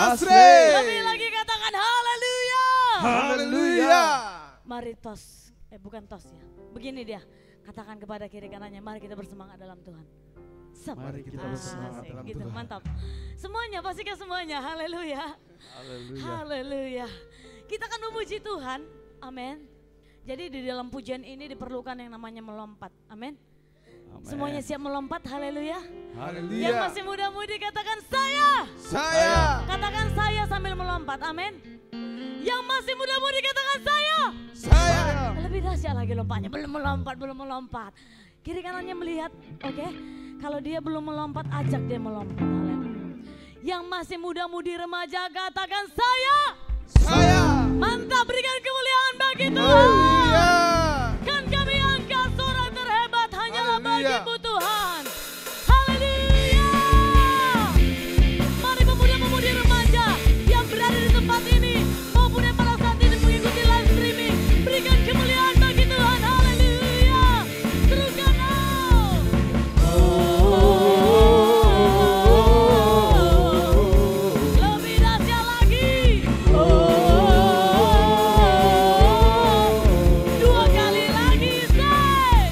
Asri. Lebih lagi katakan haleluya. Haleluya. Mari tos, bukan tos ya. Begini dia, katakan kepada kiri kanannya, mari kita bersemangat dalam Tuhan. Mari kita bersemangat dalam gitu, Tuhan. mantap. Semuanya, pastikan semuanya, haleluya. Haleluya. Haleluya. Kita akan memuji Tuhan, amin. Jadi di dalam pujian ini diperlukan yang namanya melompat, amin. Semuanya siap melompat, haleluya. Haleluya. Yang masih muda-mudi katakan saya. Saya. Katakan saya sambil melompat, amin. Yang masih muda-mudi katakan saya. Saya. Lebih dahsyat lagi lompatnya, belum melompat. Kiri kanannya melihat, oke. Kalau dia belum melompat, ajak dia melompat, haleluya. Yang masih muda-mudi remaja katakan saya. Saya. Mantap, berikan kemuliaan bagi Tuhan. Haleluya. Kan kami angkat suara terhebat hanyalah Haleluya. bagimu Tuhan. Haleluya. Mari pemuda-pemudi remaja yang berada di tempat ini maupun yang pada saat ini mengikuti live streaming, berikan kemuliaan bagi Tuhan. Haleluya. Teruskan lebih dahsyat lagi. Dua kali lagi, say.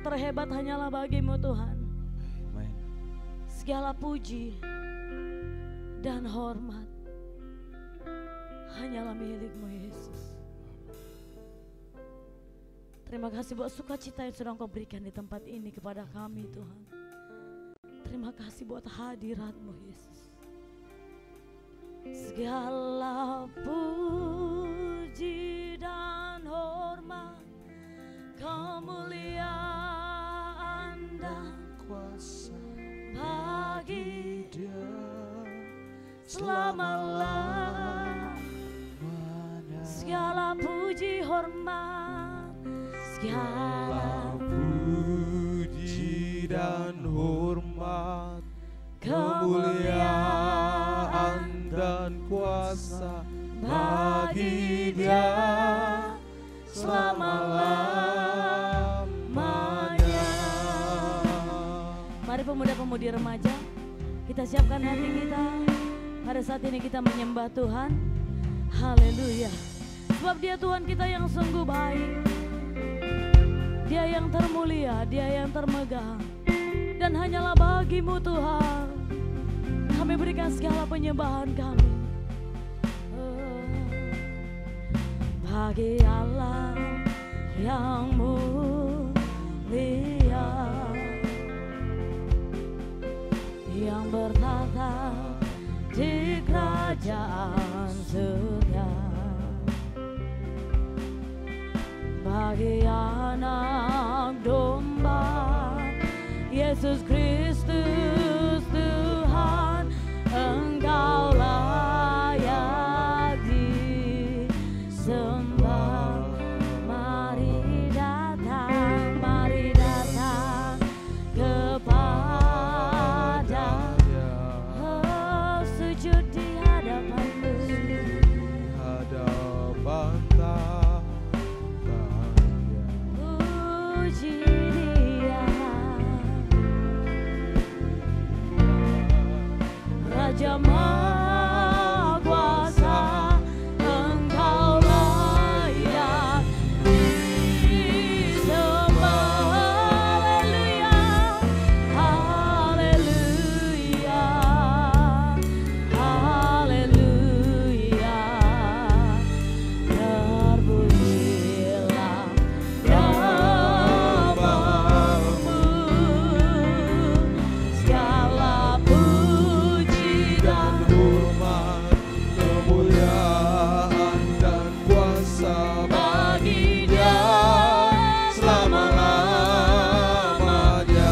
terhebat hanyalah bagi-Mu Tuhan. Amin. Segala puji dan hormat hanyalah milik-Mu Yesus. Terima kasih buat sukacita yang sudah Engkau berikan di tempat ini kepada kami Tuhan. Terima kasih buat hadirat-Mu Yesus. Segala puji dan hormat, kemuliaan dan Kuasa bagi Dia selama-lamanya. Segala puji hormat, segala puji dan hormat, kemuliaan dan kuasa bagi Dia selama-lamanya. Mari pemuda-pemudi remaja, kita siapkan hati kita. Pada saat ini kita menyembah Tuhan. Haleluya. Sebab Dia Tuhan kita yang sungguh baik. Dia yang termulia, Dia yang termegah. Dan hanyalah bagi-Mu Tuhan kami berikan segala penyembahan kami. Bagi Allah yang mulia, yang bertata di kerajaan surga. Bagi anak domba Yesus Kristus Tuhan, Engkau layak disembah. Mari datang kepada sujud di hadapan-Mu. hadapan tangannya. Puji Dia, Raja Maha Kuasa, Engkau layak disembah. Haleluya, haleluya, haleluya. Terpujilah namamu, segala puji dan Hormat, kemuliaan dan kuasa bagi Dia selama-lamanya.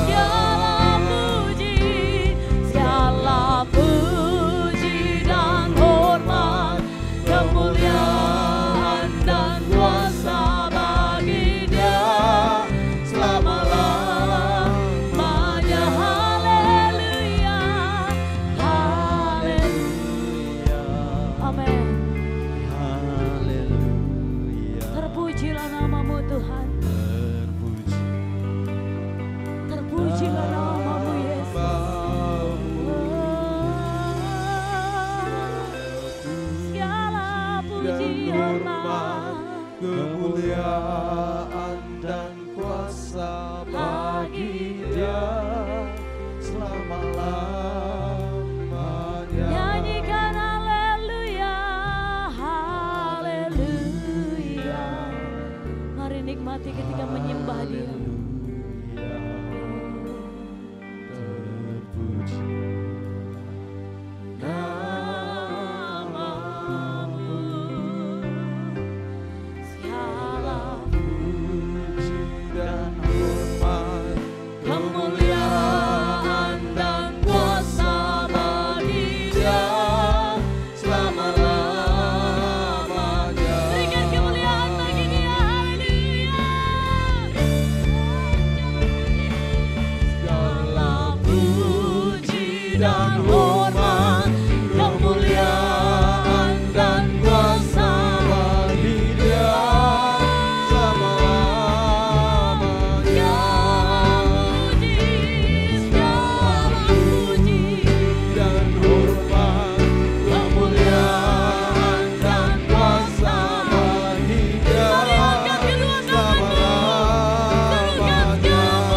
segala puji dan hormat, kemuliaan dan kuasa bagi Dia selama-lamanya. Haleluya, haleluya, amin. Haleluya. Terpujilah namamu Tuhan, Terpuji terpujilah namamu Yesus. Segala puji hormat, kemuliaan dan kuasa bagi Dia selama-lamanya. nyanyikan haleluya, haleluya. Mari nikmati ketika menyembah Dia. Terpuji Namamu, segala puji dan hormat, kemuliaan dan kuasa bagi Dia selama-lamanya. Berikan kemuliaan bagi Dia, haleluya. Segala puji dan hormat, kemuliaan dan kuasa bagi Dia selama-lamanya. segala puji Dan hormat, kemuliaan dan kuasa bagi Dia Mari angkat kedua tanganmu, serukan selama-lamanya.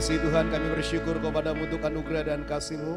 kasih Tuhan, kami bersyukur kepadamu untuk anugerah dan kasih-Mu.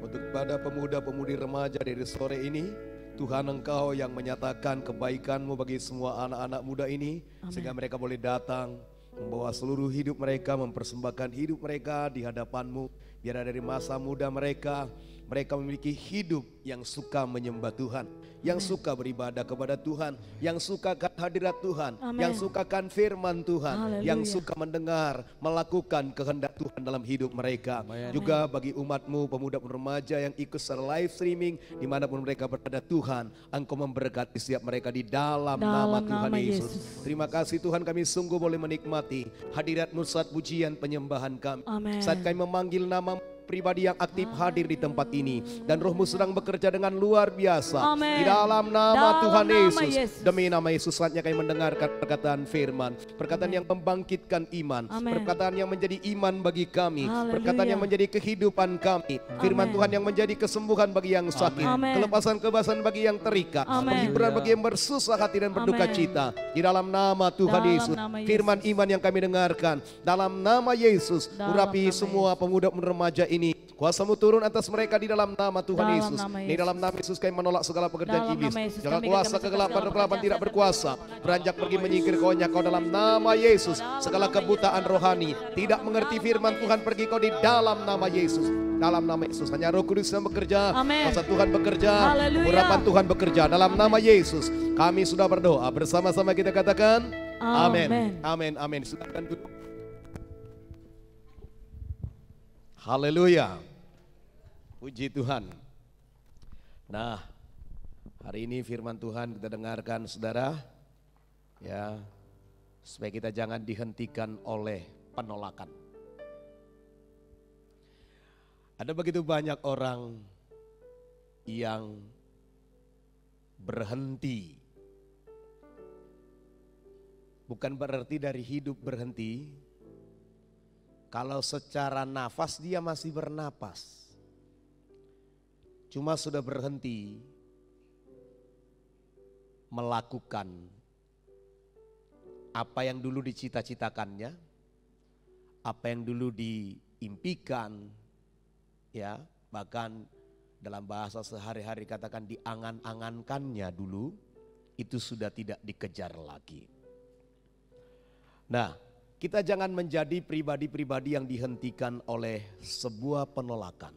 Untuk kepada pemuda-pemudi remaja dari sore ini, Tuhan Engkau yang menyatakan kebaikan-Mu bagi semua anak-anak muda ini. Amin. Sehingga mereka boleh datang, membawa seluruh hidup mereka, mempersembahkan hidup mereka di hadapan-Mu. Biar dari masa muda mereka, mereka memiliki hidup yang suka menyembah Tuhan, yang suka beribadah kepada Tuhan, yang suka akan hadirat Tuhan, Amin. yang suka akan firman Tuhan, Haleluya. yang suka mendengar, melakukan kehendak Tuhan dalam hidup mereka. Juga bagi umat-Mu, pemuda remaja yang ikut secara live streaming, dimanapun mereka berada, Tuhan, Engkau memberkati setiap mereka di dalam nama Tuhan nama Yesus. Yesus. Terima kasih Tuhan, kami sungguh boleh menikmati hadirat-Mu saat pujian penyembahan kami. Amin. Saat kami memanggil nama pribadi yang aktif hadir di tempat ini, dan Roh-Mu sedang bekerja dengan luar biasa. Amin. Di dalam nama Dalam Tuhan nama Yesus. Yesus. Demi nama Yesus, saatnya kami mendengarkan perkataan firman, perkataan yang membangkitkan iman, Amin. perkataan yang menjadi iman bagi kami, Haleluya. perkataan yang menjadi kehidupan kami, firman Amin. Tuhan yang menjadi kesembuhan bagi yang sakit, Amin. kelepasan-kebasan bagi yang terikat, Amin. penghiburan bagi yang bersusah hati dan berduka Amin. cita. Di dalam nama Tuhan Dalam Yesus, nama Yesus. firman iman yang kami dengarkan, dalam nama Yesus, Dalam urapi nama semua pemuda remaja ini. Kuasa-Mu turun atas mereka di dalam nama Tuhan Dalam Yesus. nama Di Yesus. dalam nama Yesus kami menolak segala pekerjaan Dalam iblis, nama Yesus segala kami kuasa mencegah kegelapan segala kegelapan tidak pekerjaan berkuasa, beranjak pergi menyingkir kau nyakau dalam nama Yesus. Segala kebutaan rohani, tidak mengerti firman Tuhan, pergi kau di dalam nama Yesus. Dalam nama Yesus, hanya Roh Kudus yang bekerja, Amin. kuasa Tuhan bekerja, Haleluya. urapan Tuhan bekerja. Dalam nama Yesus, kami sudah berdoa. Bersama-sama kita katakan, Amin. amin. Amin, amin. Silakan duduk. Haleluya. Puji Tuhan. Nah, hari ini firman Tuhan kita dengarkan saudara, ya, supaya kita jangan dihentikan oleh penolakan. Ada begitu banyak orang yang berhenti. Bukan berarti dari hidup berhenti, kalau secara nafas dia masih bernapas. Cuma sudah berhenti melakukan apa yang dulu dicita-citakannya, apa yang dulu diimpikan, ya, bahkan dalam bahasa sehari-hari katakan diangan-angankannya dulu, itu sudah tidak dikejar lagi. Nah, kita jangan menjadi pribadi-pribadi yang dihentikan oleh sebuah penolakan.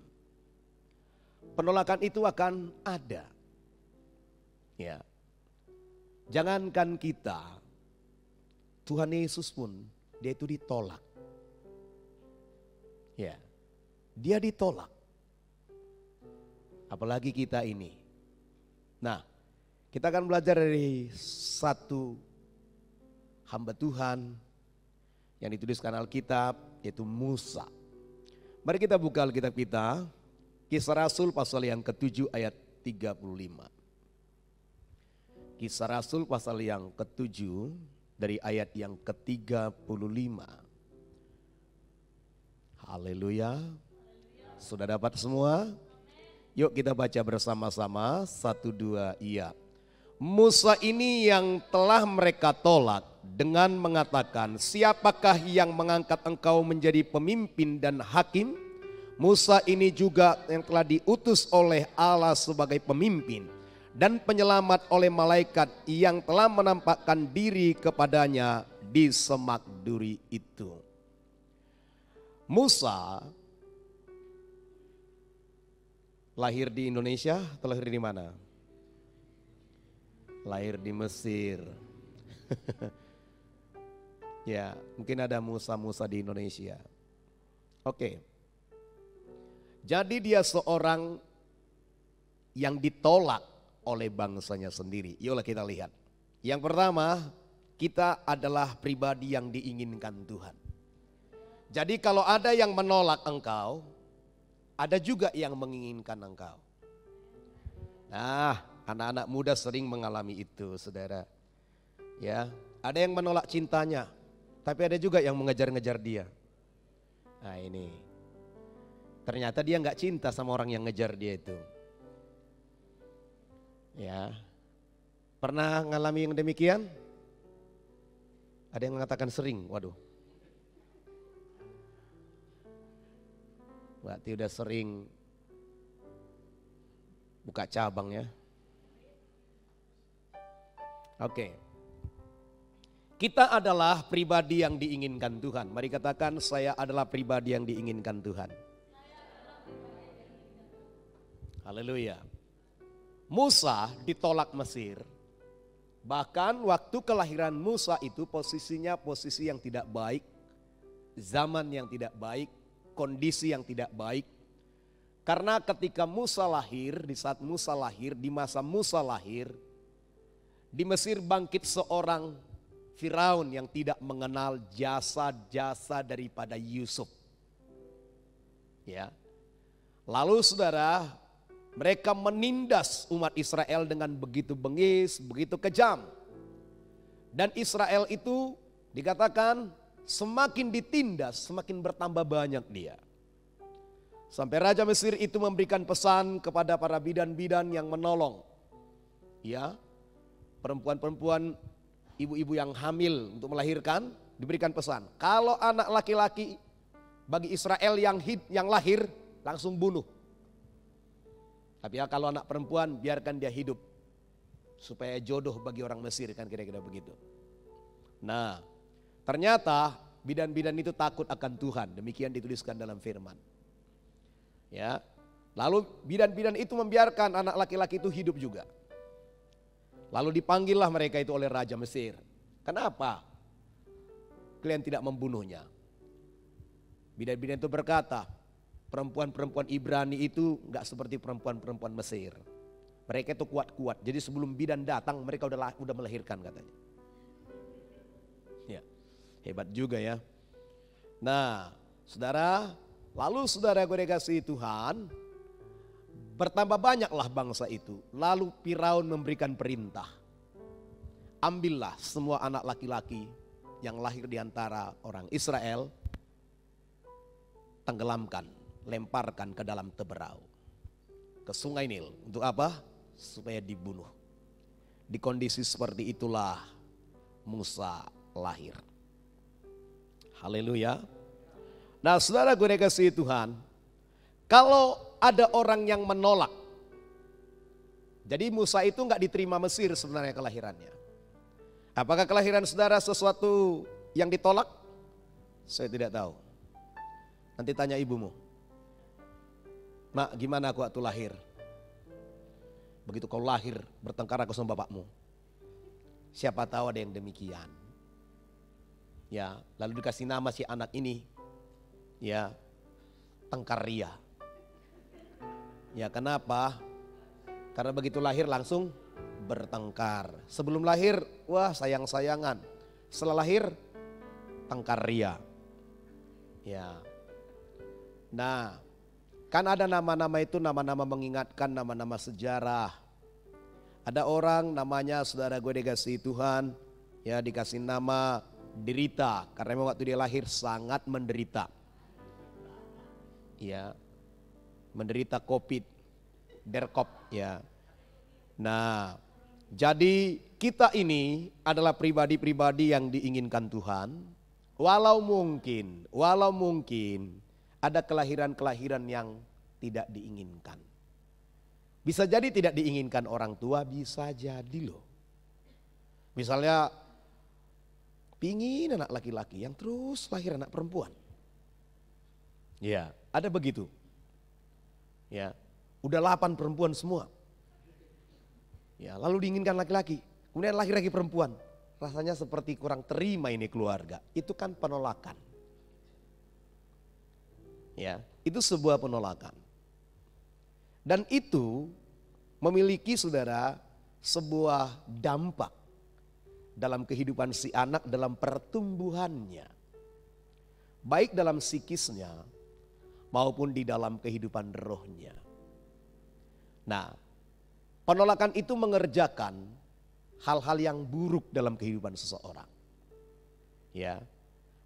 Penolakan itu akan ada. Ya. Jangankan kita, Tuhan Yesus pun dia itu ditolak. Ya. Dia ditolak. Apalagi kita ini. Nah, kita akan belajar dari satu hamba Tuhan yang dituliskan Alkitab, yaitu Musa. Mari kita buka Alkitab kita, Kisah Rasul pasal yang ke-7 ayat 35. Kisah Rasul pasal yang ke-7 dari ayat yang ke-35. Haleluya. Sudah dapat semua? Yuk kita baca bersama-sama, 1, 2, iya. Musa ini yang telah mereka tolak dengan mengatakan, siapakah yang mengangkat engkau menjadi pemimpin dan hakim? Musa ini juga yang telah diutus oleh Allah sebagai pemimpin dan penyelamat oleh malaikat yang telah menampakkan diri kepadanya di semak duri itu. Musa lahir di Indonesia atau lahir di mana? Lahir di Mesir. Ya, mungkin ada Musa-Musa di Indonesia. Oke. Jadi dia seorang yang ditolak oleh bangsanya sendiri. Yuklah kita lihat. Yang pertama, kita adalah pribadi yang diinginkan Tuhan. Jadi kalau ada yang menolak engkau, ada juga yang menginginkan engkau. Nah, anak-anak muda sering mengalami itu, saudara. Ya, ada yang menolak cintanya, tapi ada juga yang mengejar-ngejar dia. Nah ini. Ternyata dia nggak cinta sama orang yang ngejar dia itu. Ya, pernah ngalami yang demikian? Ada yang mengatakan sering, waduh. Berarti udah sering buka cabang ya. Oke. Kita adalah pribadi yang diinginkan Tuhan. Mari katakan, saya adalah pribadi yang diinginkan Tuhan. Haleluya. Musa ditolak Mesir. Bahkan waktu kelahiran Musa itu posisinya posisi yang tidak baik. Zaman yang tidak baik, kondisi yang tidak baik. Karena ketika Musa lahir, di saat Musa lahir, di masa Musa lahir, di Mesir bangkit seorang Firaun yang tidak mengenal jasa-jasa daripada Yusuf. Ya. Lalu saudara, mereka menindas umat Israel dengan begitu bengis, begitu kejam. Dan Israel itu dikatakan semakin ditindas, semakin bertambah banyak dia. Sampai Raja Mesir itu memberikan pesan kepada para bidan-bidan yang menolong. Ya, perempuan-perempuan, ibu-ibu yang hamil untuk melahirkan, diberikan pesan. Kalau anak laki-laki bagi Israel yang lahir, langsung bunuh. Tapi ya kalau anak perempuan, biarkan dia hidup. Supaya jodoh bagi orang Mesir, kan kira-kira begitu. Nah, ternyata bidan-bidan itu takut akan Tuhan. Demikian dituliskan dalam firman. Ya, lalu bidan-bidan itu membiarkan anak laki-laki itu hidup juga. Lalu dipanggillah mereka itu oleh Raja Mesir. Kenapa kalian tidak membunuhnya? Bidan-bidan itu berkata, perempuan-perempuan Ibrani itu enggak seperti perempuan-perempuan Mesir. Mereka itu kuat-kuat. Jadi sebelum bidan datang mereka udah melahirkan katanya. Ya, hebat juga ya. Nah, saudara, lalu saudara gue dikasih Tuhan, bertambah banyaklah bangsa itu. Lalu Firaun memberikan perintah. Ambillah semua anak laki-laki yang lahir di antara orang Israel. Tenggelamkan, lemparkan ke dalam teberau. Ke sungai Nil. Untuk apa? Supaya dibunuh. Di kondisi seperti itulah Musa lahir. Haleluya. Nah saudara gue dikasih Tuhan. Kalau ada orang yang menolak. Jadi Musa itu enggak diterima Mesir sebenarnya kelahirannya. Apakah kelahiran saudara sesuatu yang ditolak? Saya tidak tahu. Nanti tanya ibumu. Mak, gimana aku waktu lahir? Begitu kau lahir bertengkar aku sama bapakmu. Siapa tahu ada yang demikian. Ya, lalu dikasih nama si anak ini. Ya, Tengkaria. Ya kenapa? Karena begitu lahir langsung bertengkar. Sebelum lahir, wah sayang-sayangan. Setelah lahir, tengkar ria. Ya. Nah, kan ada nama-nama itu, nama-nama mengingatkan, nama-nama sejarah. Ada orang namanya saudara gue dikasih Tuhan, ya dikasih nama derita. Karena memang waktu dia lahir sangat menderita. Ya. Menderita COVID, derkop ya. Nah, jadi kita ini adalah pribadi-pribadi yang diinginkan Tuhan. Walau mungkin ada kelahiran-kelahiran yang tidak diinginkan. Bisa jadi tidak diinginkan orang tua, bisa jadi loh. Misalnya pingin anak laki-laki yang terus lahir anak perempuan. Ya, ada begitu. Ya, udah 8 perempuan semua. Ya, lalu diinginkan laki-laki, kemudian lahir lagi perempuan. Rasanya seperti kurang terima ini keluarga. Itu kan penolakan. Ya, itu sebuah penolakan. Dan itu memiliki saudara sebuah dampak dalam kehidupan si anak dalam pertumbuhannya. Baik dalam psikisnya maupun di dalam kehidupan rohnya. Nah, penolakan itu mengerjakan hal-hal yang buruk dalam kehidupan seseorang. Ya.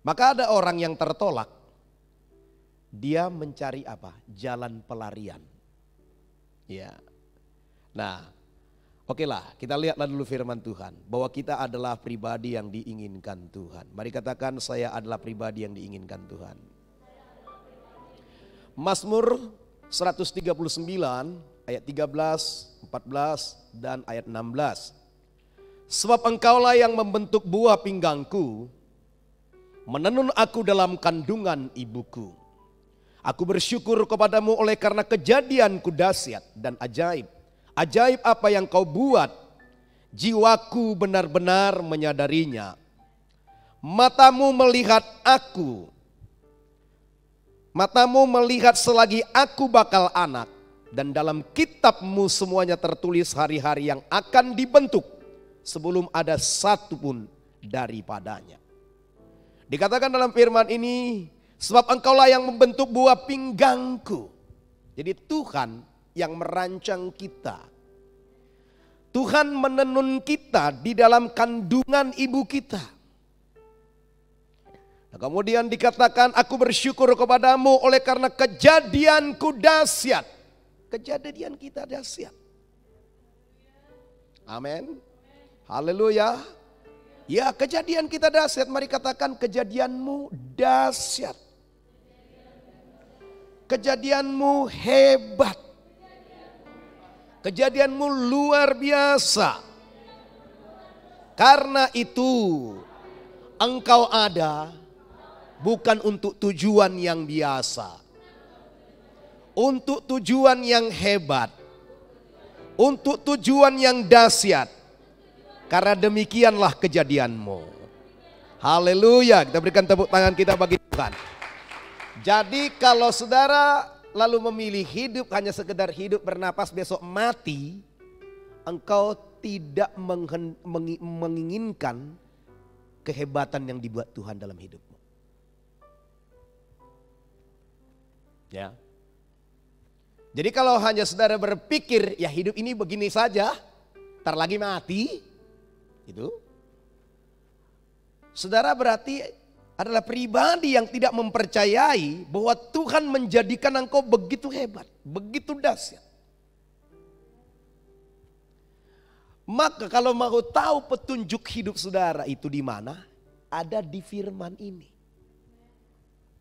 Maka ada orang yang tertolak, dia mencari apa? Jalan pelarian. Ya. Nah, oke lah, kita lihatlah dulu firman Tuhan bahwa kita adalah pribadi yang diinginkan Tuhan. Mari katakan, saya adalah pribadi yang diinginkan Tuhan. Mazmur 139 ayat 13, 14 dan ayat 16. Sebab engkaulah yang membentuk buah pinggangku, menenun aku dalam kandungan ibuku. Aku bersyukur kepadamu oleh karena kejadianku dahsyat dan ajaib. Ajaib apa yang kau buat, jiwaku benar-benar menyadarinya. Matamu melihat aku, matamu melihat selagi aku bakal anak, dan dalam kitabmu semuanya tertulis hari-hari yang akan dibentuk sebelum ada satu pun daripadanya. Dikatakan dalam firman ini, sebab engkaulah yang membentuk buah pinggangku. Jadi Tuhan yang merancang kita. Tuhan menenun kita di dalam kandungan ibu kita. Nah, kemudian dikatakan, aku bersyukur kepadamu oleh karena kejadianku dahsyat. Kejadian kita dahsyat. Amin. Haleluya. Ya, kejadian kita dahsyat. Mari katakan, kejadianmu dahsyat. Kejadianmu hebat. Kejadianmu luar biasa. Karena itu engkau ada bukan untuk tujuan yang biasa, untuk tujuan yang hebat, untuk tujuan yang dahsyat. Karena demikianlah kejadianmu. Haleluya, kita berikan tepuk tangan kita bagi Tuhan. Jadi kalau saudara lalu memilih hidup hanya sekedar hidup bernapas besok mati, engkau tidak menginginkan kehebatan yang dibuat Tuhan dalam hidupmu. Ya. Jadi kalau hanya saudara berpikir ya hidup ini begini saja, ntar lagi mati, itu saudara berarti adalah pribadi yang tidak mempercayai bahwa Tuhan menjadikan engkau begitu hebat, begitu dahsyat. Maka kalau mau tahu petunjuk hidup saudara itu di mana? Ada di firman ini.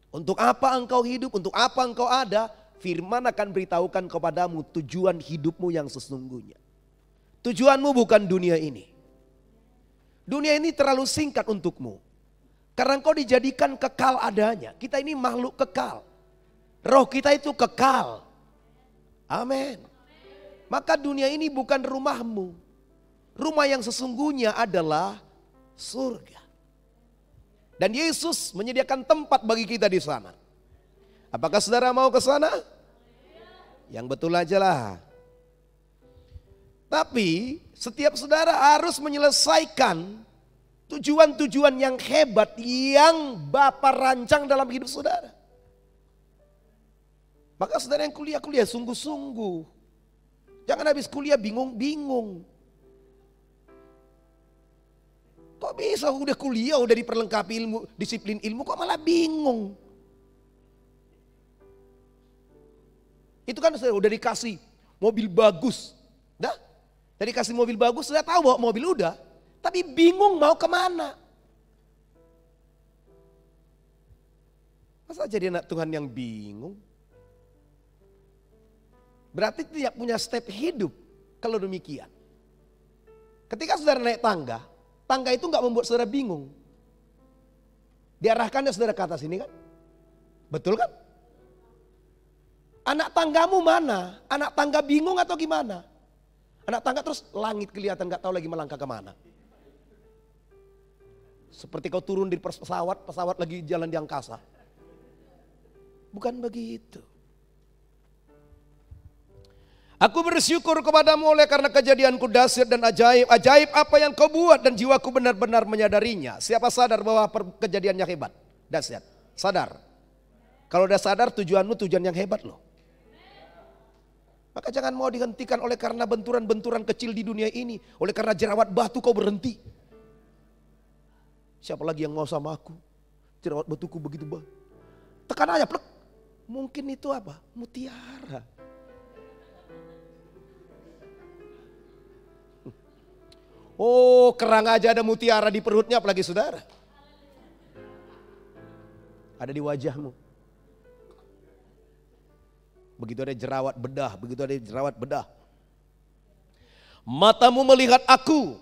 Untuk apa engkau hidup, untuk apa engkau ada? Firman akan beritahukan kepadamu tujuan hidupmu yang sesungguhnya. Tujuanmu bukan dunia ini. Dunia ini terlalu singkat untukmu. Karena engkau dijadikan kekal adanya. Kita ini makhluk kekal. Roh kita itu kekal. Amin. Maka dunia ini bukan rumahmu. Rumah yang sesungguhnya adalah surga. Dan Yesus menyediakan tempat bagi kita di sana. Apakah saudara mau ke sana? Yang betul aja lah. Tapi setiap saudara harus menyelesaikan tujuan-tujuan yang hebat yang Bapa rancang dalam hidup saudara. Maka saudara yang kuliah sungguh-sungguh. Jangan habis kuliah bingung-bingung. Kok bisa udah kuliah, udah diperlengkapi ilmu, disiplin ilmu, kok malah bingung? Itu kan udah dikasih mobil bagus. Dah, udah dikasih mobil bagus, sudah tahu bawa mobil udah. Tapi bingung mau kemana. Masa jadi anak Tuhan yang bingung? Berarti tidak punya step hidup kalau demikian. Ketika saudara naik tangga, tangga itu gak membuat saudara bingung. Diarahkannya saudara ke atas ini kan? Betul kan? Anak tanggamu mana? Anak tangga bingung atau gimana? Anak tangga terus langit kelihatan gak tahu lagi melangkah kemana. Seperti kau turun di pesawat, pesawat lagi jalan di angkasa. Bukan begitu. Aku bersyukur kepadamu oleh karena kejadianku dahsyat dan ajaib. Ajaib apa yang kau buat dan jiwaku benar-benar menyadarinya. Siapa sadar bahwa kejadiannya hebat, dahsyat? Sadar. Kalau udah sadar tujuanmu tujuan yang hebat loh. Maka jangan mau dihentikan oleh karena benturan-benturan kecil di dunia ini. Oleh karena jerawat batu kau berhenti. Siapa lagi yang mau sama aku? Jerawat batuku begitu bah. Tekan aja plek. Mungkin itu apa? Mutiara. Oh, kerang aja ada mutiara di perutnya, apalagi saudara. Ada di wajahmu. begitu ada jerawat bedah, begitu ada jerawat bedah. Matamu melihat aku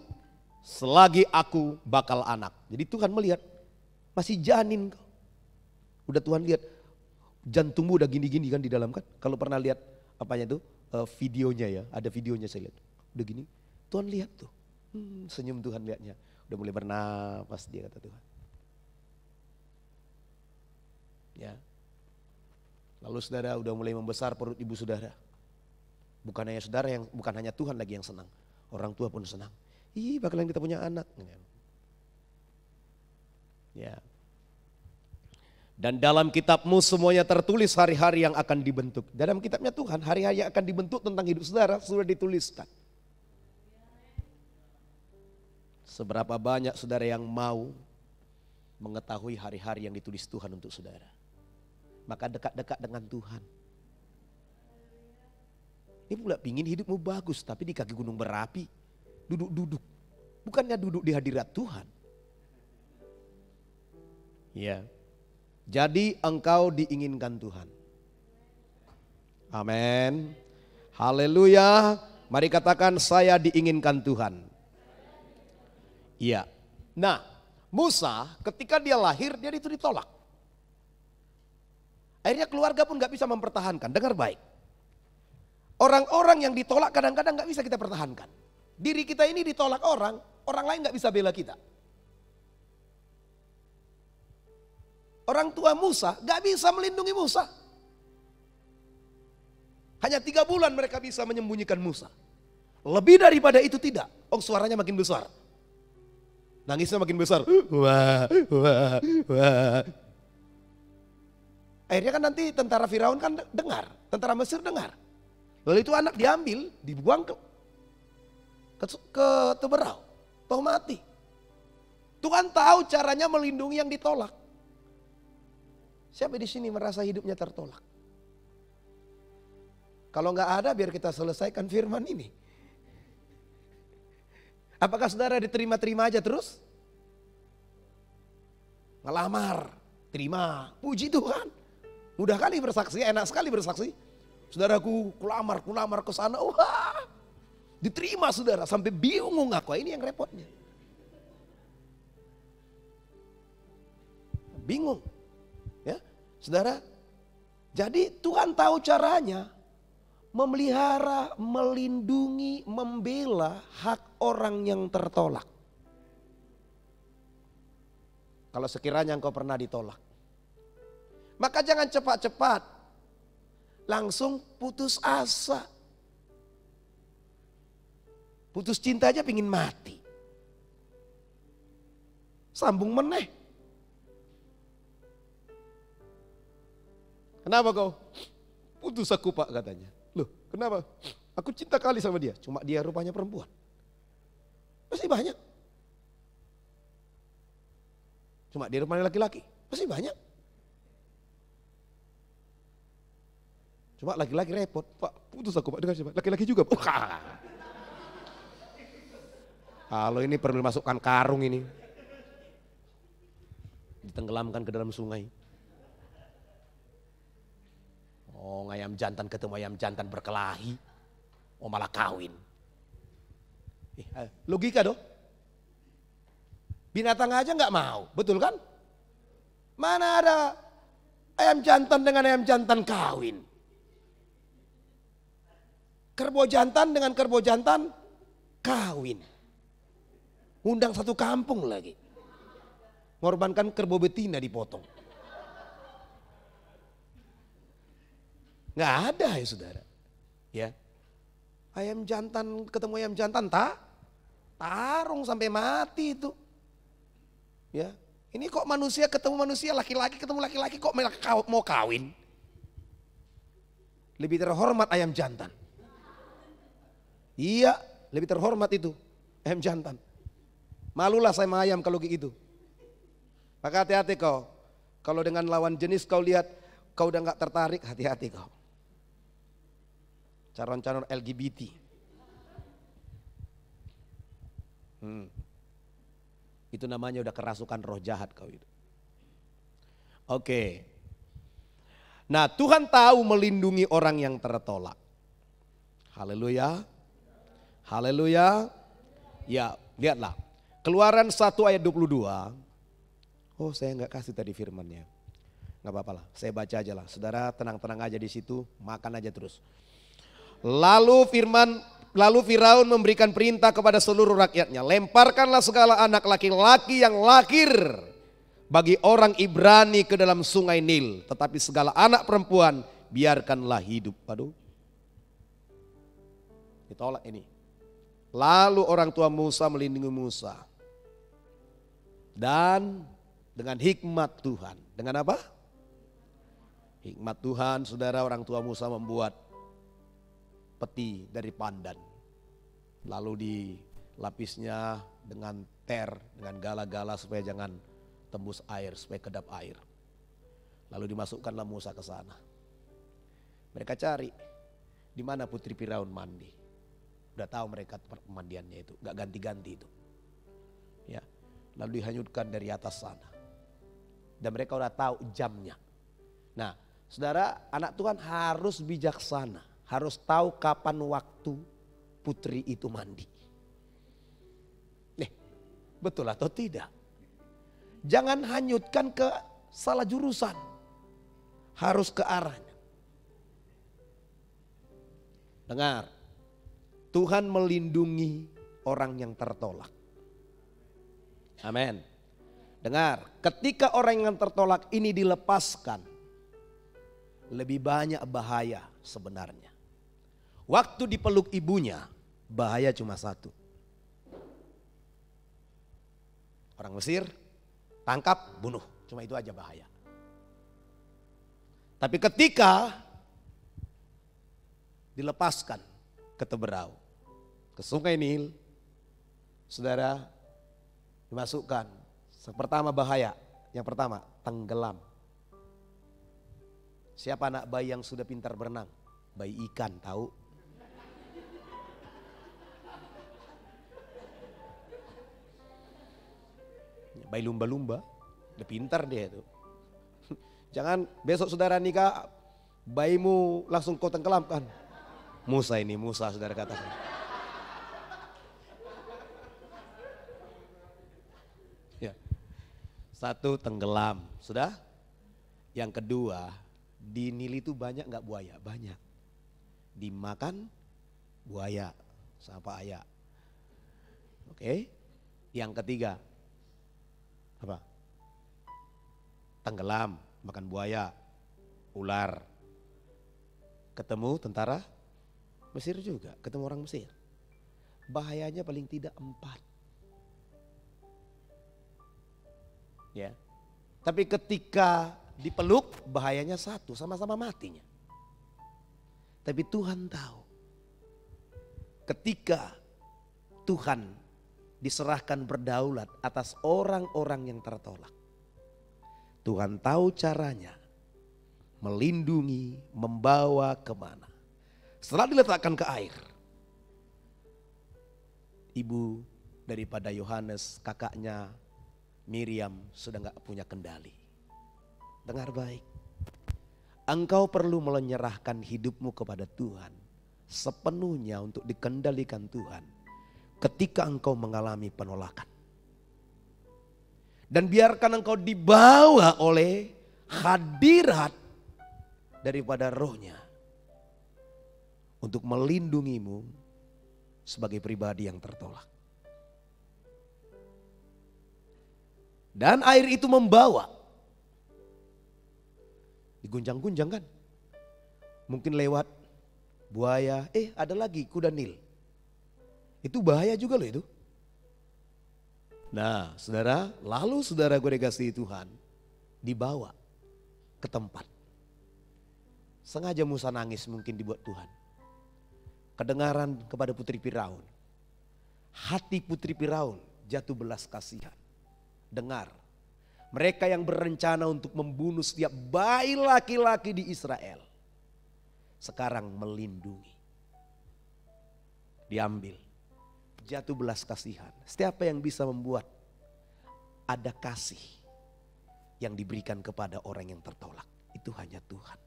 selagi aku bakal anak. Jadi Tuhan melihat masih janin kau. Udah Tuhan lihat jantungmu udah gini-gini kan di dalam kan. Kalau pernah lihat apanya itu videonya ya, ada videonya saya lihat. Udah gini, Tuhan lihat tuh. Senyum Tuhan lihatnya. Udah mulai bernapas dia kata Tuhan. Ya. Lalu saudara udah mulai membesar perut ibu saudara. Bukan hanya Tuhan lagi yang senang. Orang tua pun senang. Ih, bakalan kita punya anak. Ya. Dan dalam kitabmu semuanya tertulis hari-hari yang akan dibentuk. Dalam kitabnya Tuhan, hari-hari yang akan dibentuk tentang hidup saudara sudah dituliskan. Seberapa banyak saudara yang mau mengetahui hari-hari yang ditulis Tuhan untuk saudara. Maka dekat-dekat dengan Tuhan. Ini pula pingin hidupmu bagus, tapi di kaki gunung berapi, duduk-duduk. Bukannya duduk di hadirat Tuhan. Ya. Jadi engkau diinginkan Tuhan. Amin. Haleluya. Mari katakan saya diinginkan Tuhan. Iya. Nah, Musa ketika dia lahir dia itu ditolak. Akhirnya keluarga pun gak bisa mempertahankan. Dengar baik. Orang-orang yang ditolak kadang-kadang gak bisa kita pertahankan. Diri kita ini ditolak orang lain gak bisa bela kita. Orang tua Musa gak bisa melindungi Musa. Hanya 3 bulan mereka bisa menyembunyikan Musa. Lebih daripada itu tidak. Oh, suaranya makin besar. Nangisnya makin besar. Wah, wah, wah. Akhirnya kan nanti tentara Firaun kan dengar. Tentara Mesir dengar. Lalu itu anak diambil, dibuang ke Teberau. Toh mati. Tuhan tahu caranya melindungi yang ditolak. Siapa di sini merasa hidupnya tertolak? Kalau nggak ada biar kita selesaikan firman ini. Apakah saudara diterima-terima aja terus? Ngelamar, terima, puji Tuhan. Mudah kali bersaksi, enak sekali bersaksi. Saudaraku kulamar ke sana, wah diterima saudara. Sampai bingung aku, ini yang repotnya. Bingung. Ya, saudara. Jadi Tuhan tahu caranya memelihara, melindungi, membela hak orang yang tertolak. Kalau sekiranya engkau pernah ditolak, maka jangan cepat-cepat langsung putus asa. Putus cinta aja pingin mati. Sambung meneh. Kenapa kau? Putus aku Pak katanya. Loh kenapa? Aku cinta kali sama dia. Cuma dia rupanya perempuan. Masih banyak. Cuma dia rupanya laki-laki. Masih banyak. Cuma laki-laki repot. Pak putus aku Pak. Dengar siapa? Laki-laki juga. Kalau ini perlu masukkan karung ini. Ditenggelamkan ke dalam sungai. Oh, ayam jantan ketemu ayam jantan berkelahi. Oh, malah kawin. Logika dong. Binatang aja nggak mau, betul kan? Mana ada ayam jantan dengan ayam jantan kawin? Kerbau jantan dengan kerbau jantan kawin. Undang satu kampung lagi. Ngorbankan kerbau betina dipotong. Nggak ada ya saudara. Ya. Ayam jantan ketemu ayam jantan tarung sampai mati itu. Ya. Ini kok manusia ketemu manusia, laki-laki ketemu laki-laki kok mau kawin. Lebih terhormat ayam jantan. Iya, lebih terhormat itu ayam jantan. Malulah saya sama ayam kalau gitu. Maka hati-hati kau. Kalau dengan lawan jenis kau lihat kau udah nggak tertarik, hati-hati kau. Calon-calon LGBT. Itu namanya udah kerasukan roh jahat kau itu. Oke. Nah, Tuhan tahu melindungi orang yang tertolak. Haleluya. Haleluya. Ya, lihatlah. Keluaran 1 ayat 22. Oh, saya nggak kasih tadi firmannya. Nggak apa-apa lah, saya baca aja lah. Saudara tenang-tenang aja di situ, makan aja terus. Lalu Firaun memberikan perintah kepada seluruh rakyatnya, lemparkanlah segala anak laki-laki yang lahir bagi orang Ibrani ke dalam sungai Nil, tetapi segala anak perempuan biarkanlah hidup. Waduh, ditolak ini. Lalu orang tua Musa melindungi Musa. Dan dengan hikmat Tuhan. Dengan apa? Hikmat Tuhan, saudara, orang tua Musa membuat peti dari pandan. Lalu dilapisnya dengan ter, dengan gala-gala supaya jangan tembus air, supaya kedap air. Lalu dimasukkanlah Musa ke sana. Mereka cari di mana putri Firaun mandi. Udah tahu mereka tempat pemandiannya itu, nggak ganti-ganti itu. Ya, lalu dihanyutkan dari atas sana. Dan mereka udah tahu jamnya. Nah, saudara, anak Tuhan harus bijaksana, harus tahu kapan waktu putri itu mandi. Betul atau tidak? Jangan hanyutkan ke salah jurusan. Harus ke arahnya. Dengar, Tuhan melindungi orang yang tertolak. Amin. Dengar, ketika orang yang tertolak ini dilepaskan, lebih banyak bahaya sebenarnya. Waktu dipeluk ibunya, bahaya cuma satu. Orang Mesir, tangkap, bunuh. Cuma itu aja bahaya. Tapi ketika dilepaskan ke Teberau, ke sungai Nil, saudara, dimasukkan. Pertama bahaya, yang pertama tenggelam. Siapa anak bayi yang sudah pintar berenang? Bayi ikan, tahu? Bayi lumba-lumba, udah pintar dia itu. Jangan besok saudara nikah, bayimu langsung kau tenggelamkan. Musa ini, Musa saudara katakan. Ya. Satu, tenggelam, sudah? Yang kedua, di Nil itu banyak nggak buaya? Banyak. Dimakan buaya sama ayah. Oke. Yang ketiga, apa? Tenggelam, makan buaya, ular. Ketemu tentara Mesir juga, ketemu orang Mesir. Bahayanya paling tidak 4. Ya. Tapi ketika dipeluk bahayanya 1, sama-sama matinya. Tapi Tuhan tahu. Ketika Tuhan diserahkan berdaulat atas orang-orang yang tertolak. Tuhan tahu caranya melindungi, membawa kemana. Setelah diletakkan ke air, ibu daripada Yohanes, kakaknya Miriam sudah gak punya kendali. Dengar baik, engkau perlu menyerahkan hidupmu kepada Tuhan sepenuhnya untuk dikendalikan Tuhan ketika engkau mengalami penolakan. Dan biarkan engkau dibawa oleh hadirat daripada rohnya untuk melindungimu sebagai pribadi yang tertolak. Dan air itu membawa. Digunjang-gunjang kan. Mungkin lewat buaya. Ada lagi kuda Nil. Itu bahaya juga loh itu. Nah saudara, lalu saudara gue dikasihi Tuhan. Dibawa ke tempat. Sengaja Musa nangis mungkin dibuat Tuhan. Kedengaran kepada putri Firaun. Hati putri Firaun jatuh belas kasihan. Dengar, mereka yang berencana untuk membunuh setiap bayi laki-laki di Israel sekarang melindungi. Diambil, jatuh belas kasihan. Siapa yang bisa membuat ada kasih yang diberikan kepada orang yang tertolak? Itu hanya Tuhan.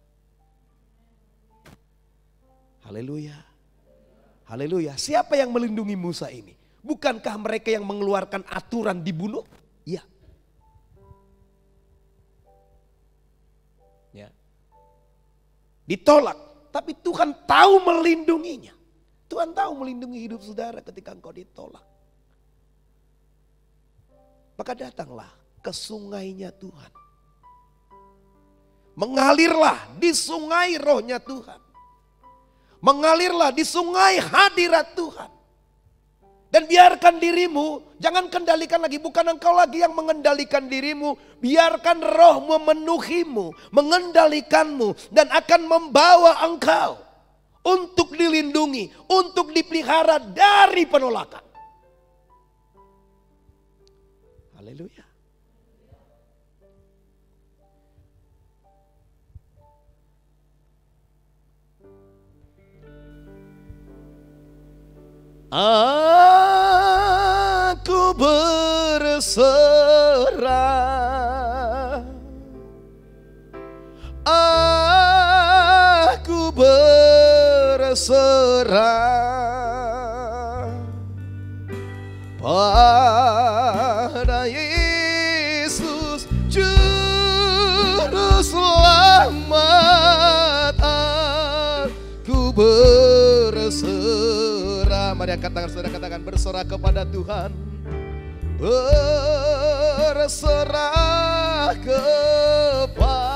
Haleluya. Haleluya. Siapa yang melindungi Musa ini? Bukankah mereka yang mengeluarkan aturan dibunuh? Iya. Ya. Ditolak, tapi Tuhan tahu melindunginya. Tuhan tahu melindungi hidup saudara ketika engkau ditolak. Maka datanglah ke sungainya Tuhan. Mengalirlah di sungai rohnya Tuhan. Mengalirlah di sungai hadirat Tuhan. Dan biarkan dirimu, jangan kendalikan lagi, bukan engkau lagi yang mengendalikan dirimu. Biarkan roh memenuhimu, mengendalikanmu, dan akan membawa engkau untuk dilindungi, untuk dipelihara dari penolakan. Haleluya. Aku berserah, aku berserah pada Yesus Juru Selamat. Aku berserah. Mari angkat tangan saudara, katakan berserah kepada Tuhan. Berserah kepada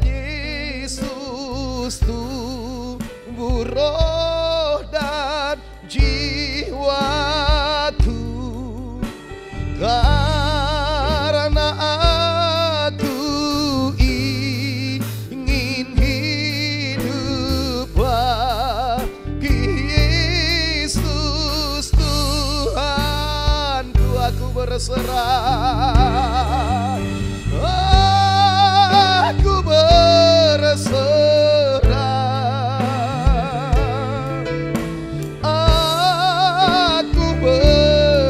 Yesus, tubuh, roh dan jiwaku. Karena aku ingin hidup bagi Yesus Tuhanku. Aku berserah, aku berserah, aku berserah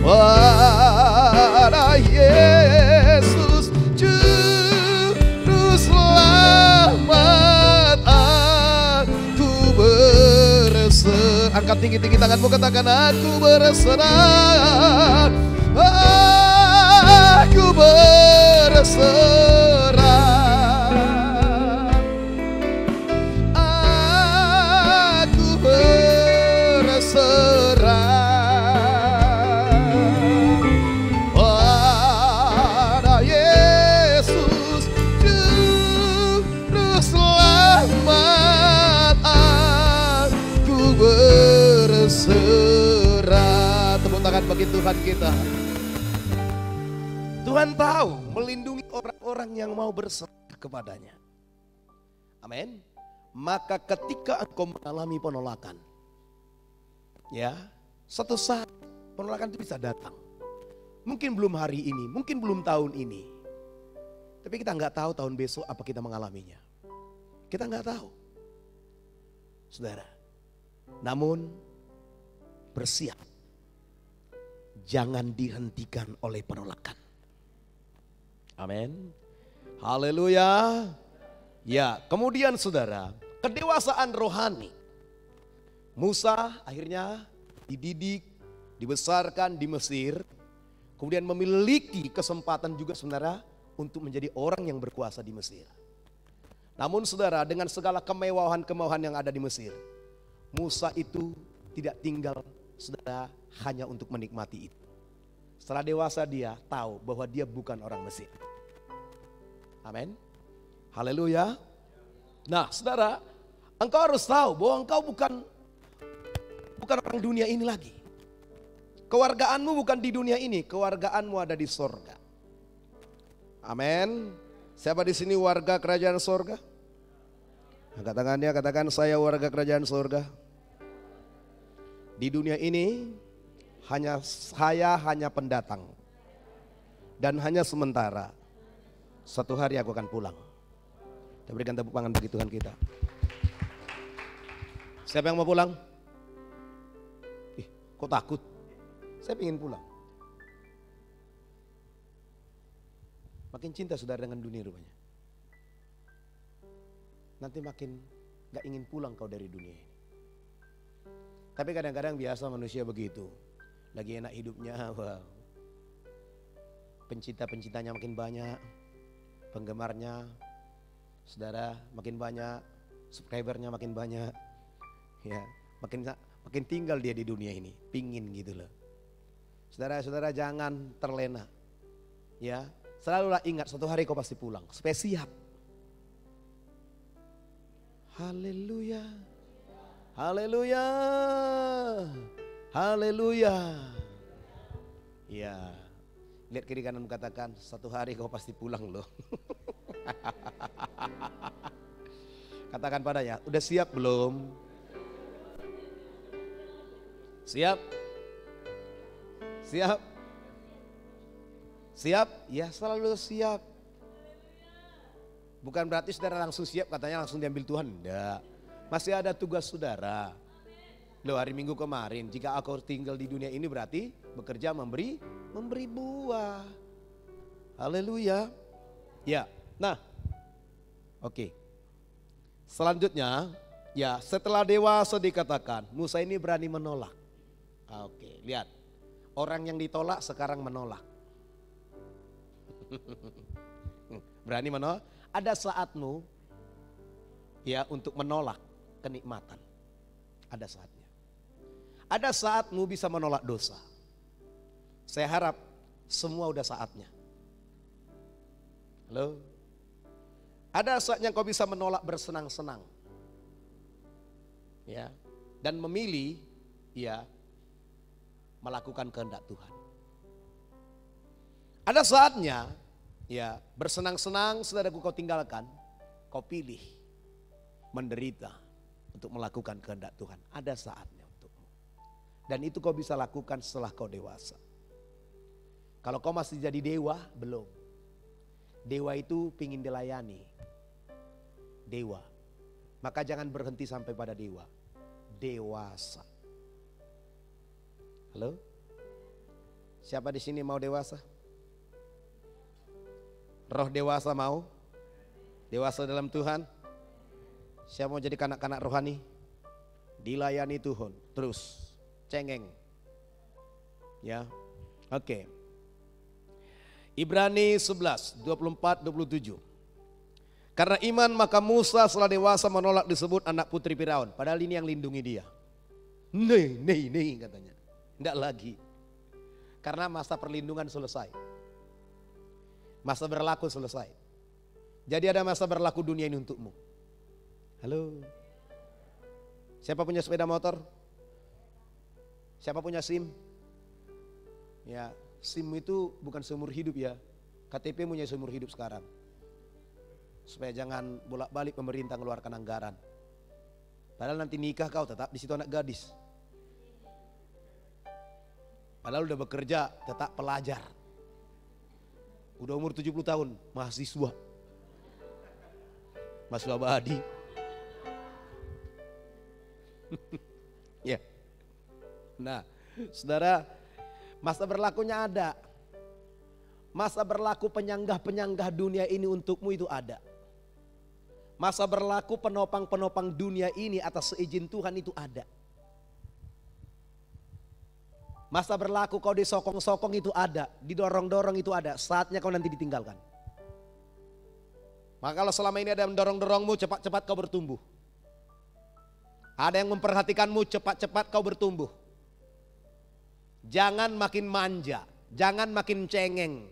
pada Yesus Juru Selamat. Aku berserah. Angkat tinggi-tinggi tanganmu, katakan aku berserah, aku berserah, aku berserah pada Yesus Juru Selamat. Aku berserah. Tepuk tangan bagi Tuhan kita. Tuhan tahu melindungi orang-orang yang mau berserah kepadanya. Amin. Maka ketika engkau mengalami penolakan, ya, suatu saat penolakan itu bisa datang. Mungkin belum hari ini, mungkin belum tahun ini. Tapi kita nggak tahu tahun besok apa kita mengalaminya. Kita nggak tahu, saudara. Namun bersiap, jangan dihentikan oleh penolakan. Amin. Haleluya. Ya, kemudian saudara, kedewasaan rohani. Musa akhirnya dididik, dibesarkan di Mesir. Kemudian memiliki kesempatan juga saudara untuk menjadi orang yang berkuasa di Mesir. Namun saudara, dengan segala kemewahan-kemewahan yang ada di Mesir, Musa itu tidak tinggal saudara hanya untuk menikmati itu. Setelah dewasa dia tahu bahwa dia bukan orang Mesir. Amin. Haleluya. Nah saudara, engkau harus tahu bahwa engkau bukan orang dunia ini lagi. Kewargaanmu bukan di dunia ini, kewargaanmu ada di sorga. Amin. Siapa di sini warga kerajaan sorga? Angkat tangannya, katakan saya warga kerajaan sorga. Di dunia ini saya hanya pendatang dan hanya sementara. Suatu hari aku akan pulang. Kita berikan tepuk tangan bagi Tuhan kita. Siapa yang mau pulang? Kok takut? Saya ingin pulang. Makin cinta saudara dengan dunia rupanya. Nanti makin gak ingin pulang kau dari dunia ini. Tapi kadang-kadang biasa manusia begitu. Lagi enak hidupnya, wow. Pencinta-pencintanya makin banyak. Penggemarnya, saudara makin banyak. Subscribernya makin banyak. Ya, makin tinggal dia di dunia ini. Pingin gitu loh. Saudara-saudara jangan terlena. Ya, selalulah ingat suatu hari kau pasti pulang. Supaya siap. Haleluya. Haleluya. Haleluya. Ya. Lihat kiri kanan katakan, satu hari kau pasti pulang loh. Katakan padanya, udah siap belum? Siap? Siap? Siap? Ya selalu siap. Bukan berarti saudara langsung siap katanya langsung diambil Tuhan. Enggak. Masih ada tugas saudara. Loh, hari Minggu kemarin, jika aku tinggal di dunia ini berarti bekerja memberi buah. Haleluya. Ya, nah oke. Selanjutnya, ya setelah dewasa dikatakan, Musa ini berani menolak. Oke, lihat. Orang yang ditolak sekarang menolak. Berani menolak. Ada saatmu ya untuk menolak kenikmatan. Ada saatnya. Ada saatmu bisa menolak dosa. Saya harap semua udah saatnya. Halo? Ada saatnya kau bisa menolak bersenang-senang. Ya, dan memilih ya melakukan kehendak Tuhan. Ada saatnya ya bersenang-senang saudaraku kau tinggalkan, kau pilih menderita untuk melakukan kehendak Tuhan. Ada saatnya untukmu. Dan itu kau bisa lakukan setelah kau dewasa. Kalau kau masih jadi dewa, belum. Dewa itu pingin dilayani. Dewa. Maka jangan berhenti sampai pada dewa. Dewasa. Halo? Siapa di sini mau dewasa? Roh dewasa mau? Dewasa dalam Tuhan? Siapa mau jadi kanak-kanak rohani? Dilayani Tuhan. Terus. Cengeng. Ya. Oke. Ibrani 11, 24-27. Karena iman maka Musa setelah dewasa menolak disebut anak putri Firaun. Padahal ini yang lindungi dia. Nih katanya. Tidak lagi. Karena masa perlindungan selesai. Masa berlaku selesai. Jadi ada masa berlaku dunia ini untukmu. Halo. Siapa punya sepeda motor? Siapa punya SIM? Ya, SIM itu bukan seumur hidup ya. KTP punya seumur hidup sekarang. Supaya jangan bolak-balik pemerintah mengeluarkan anggaran. Padahal nanti nikah kau tetap di situ anak gadis. Padahal udah bekerja tetap pelajar. Udah umur 70 tahun, mahasiswa. Mahasiswa abadi. Ya. Nah, saudara, masa berlakunya ada. Masa berlaku penyanggah-penyanggah dunia ini untukmu itu ada. Masa berlaku penopang-penopang dunia ini atas seizin Tuhan itu ada. Masa berlaku kau disokong-sokong itu ada. Didorong-dorong itu ada. Saatnya kau nanti ditinggalkan. Maka kalau selama ini ada yang mendorong-dorongmu, cepat-cepat kau bertumbuh. Ada yang memperhatikanmu, cepat-cepat kau bertumbuh. Jangan makin manja. Jangan makin cengeng.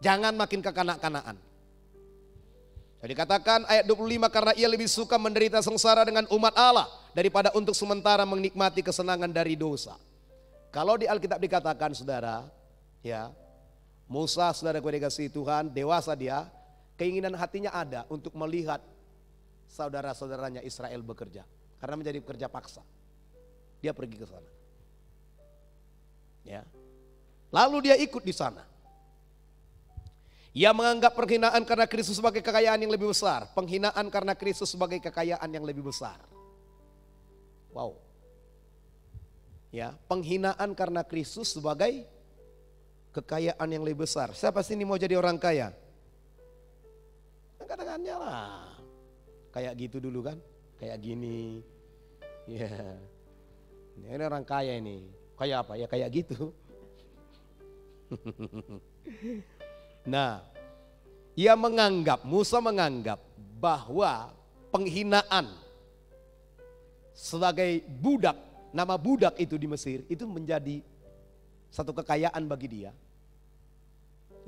Jangan makin kekanak-kanakan. Jadi katakan ayat 25, karena ia lebih suka menderita sengsara dengan umat Allah daripada untuk sementara menikmati kesenangan dari dosa. Kalau di Alkitab dikatakan saudara, ya, Musa saudara gue dikasih Tuhan, dewasa dia, keinginan hatinya ada untuk melihat saudara-saudaranya Israel bekerja. Karena menjadi pekerja paksa. Dia pergi ke sana. Ya. Lalu dia ikut di sana. Ia menganggap penghinaan karena Kristus sebagai kekayaan yang lebih besar. Penghinaan karena Kristus sebagai kekayaan yang lebih besar. Wow. Ya, penghinaan karena Kristus sebagai kekayaan yang lebih besar. Siapa sih ini mau jadi orang kaya? Katakannya lah. Kayak gitu dulu kan, kayak gini. Ya, ini orang kaya ini. Kayak apa? Ya kayak gitu. Nah, Musa menganggap bahwa penghinaan sebagai budak, nama budak itu di Mesir itu menjadi satu kekayaan bagi dia.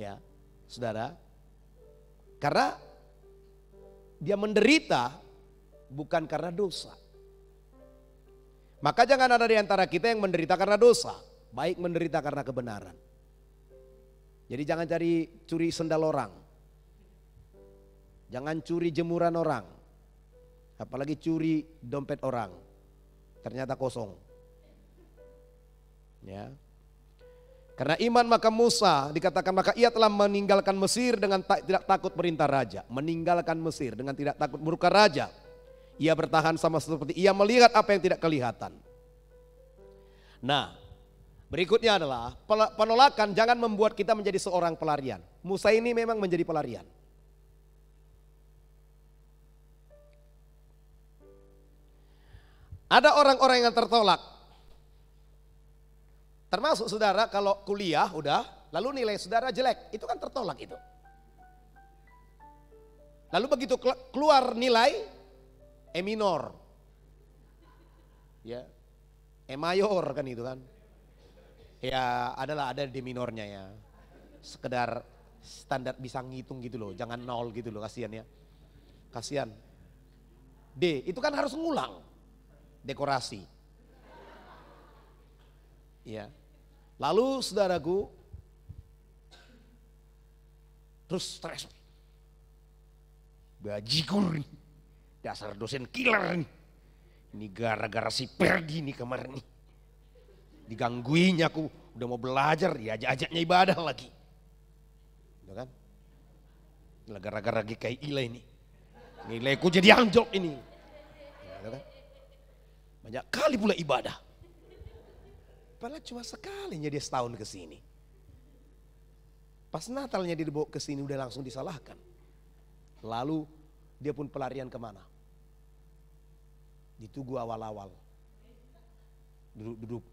Ya, saudara, karena dia menderita bukan karena dosa. Maka jangan ada di antara kita yang menderita karena dosa, baik menderita karena kebenaran. Jadi jangan curi sendal orang. Jangan curi jemuran orang. Apalagi curi dompet orang. Ternyata kosong. Ya. Karena iman maka Musa dikatakan maka ia telah meninggalkan Mesir dengan tidak takut perintah raja. Meninggalkan Mesir dengan tidak takut murka raja. Ia bertahan sama seperti ia melihat apa yang tidak kelihatan. Nah, berikutnya adalah penolakan jangan membuat kita menjadi seorang pelarian. Musa ini memang menjadi pelarian. Ada orang-orang yang tertolak. Termasuk saudara kalau kuliah udah, lalu nilai saudara jelek, itu kan tertolak itu. Lalu begitu keluar nilai E minor, ya, E mayor kan itu kan, ya ada D minornya ya, sekedar standar bisa ngitung gitu loh, jangan nol gitu loh, kasihan ya, kasihan. D itu kan harus ngulang, dekorasi, ya. Lalu saudaraku, terus stres, bajigur nih. Dasar dosen killer nih. Ini gara-gara si Perdi nih kemarin nih. Digangguinya aku udah mau belajar, diajak-ajaknya ibadah lagi. Udah kan? Gara-gara GKI ini. Nilaiku jadi anjlok ini. Udah kan? Banyak kali pula ibadah. Padahal cuma sekalinya dia setahun ke sini. Pas Natalnya dia dibawa ke sini udah langsung disalahkan. Lalu dia pun pelarian kemana? Di Tugu awal-awal. Duduk-duduk.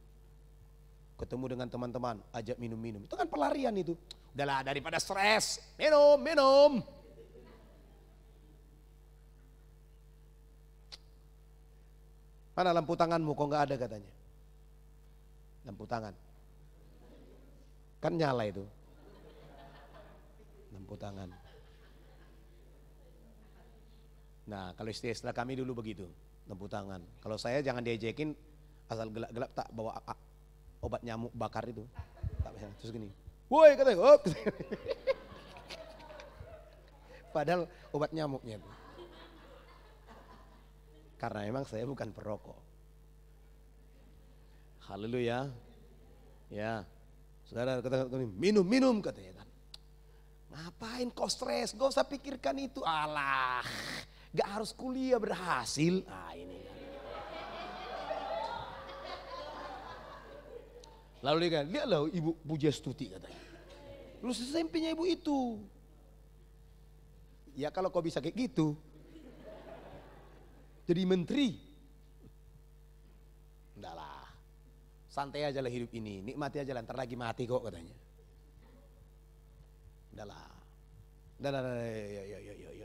Ketemu dengan teman-teman, ajak minum-minum. Itu kan pelarian itu. Udahlah daripada stres, minum. Mana lampu tanganmu kok nggak ada katanya? Lampu tangan. Kan nyala itu. Lampu tangan. Nah kalau istilah kami dulu begitu, lampu tangan. Kalau saya jangan diejekin, asal gelap-gelap tak bawa obat nyamuk bakar itu. Tak bisa, terus gini, woi katanya, op. Padahal obat nyamuknya itu. Karena memang saya bukan perokok. Haleluya. Ya, saudara kata minum katanya kan. Ngapain kau stres? Gak usah pikirkan itu. Alah. Gak harus kuliah berhasil. Nah ini. Lalu dia kan, lihatlah Ibu Pujastuti katanya. Lulus SMP-nya ibu itu. Ya kalau kau bisa kayak gitu. Jadi menteri. Enggak lah. Santai aja lah hidup ini. Nikmati aja lah, ntar lagi mati kok katanya. Udah lah.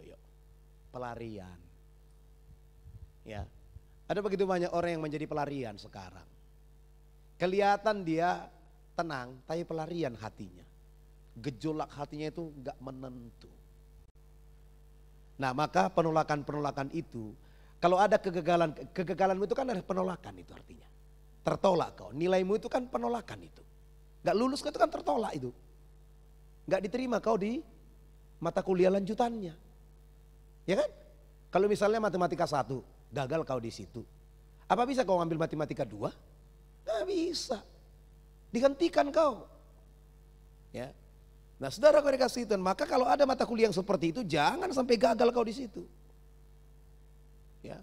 Yuk. Pelarian. Ya. Ada begitu banyak orang yang menjadi pelarian sekarang. Kelihatan dia tenang, tapi pelarian hatinya. Gejolak hatinya itu enggak menentu. Nah, maka penolakan-penolakan itu, kalau ada kegagalanmu itu kan ada penolakan itu artinya. Tertolak kau, nilaimu itu kan penolakan itu. Enggak lulus itu kan tertolak itu. Enggak diterima kau di mata kuliah lanjutannya. Ya kan? Kalau misalnya matematika 1, gagal kau di situ. Apa bisa kau ambil matematika 2? Nggak bisa. Digantikan kau. Ya. Nah, saudara kau dikasih Tuhan, maka kalau ada mata kuliah yang seperti itu, jangan sampai gagal kau di situ. Ya.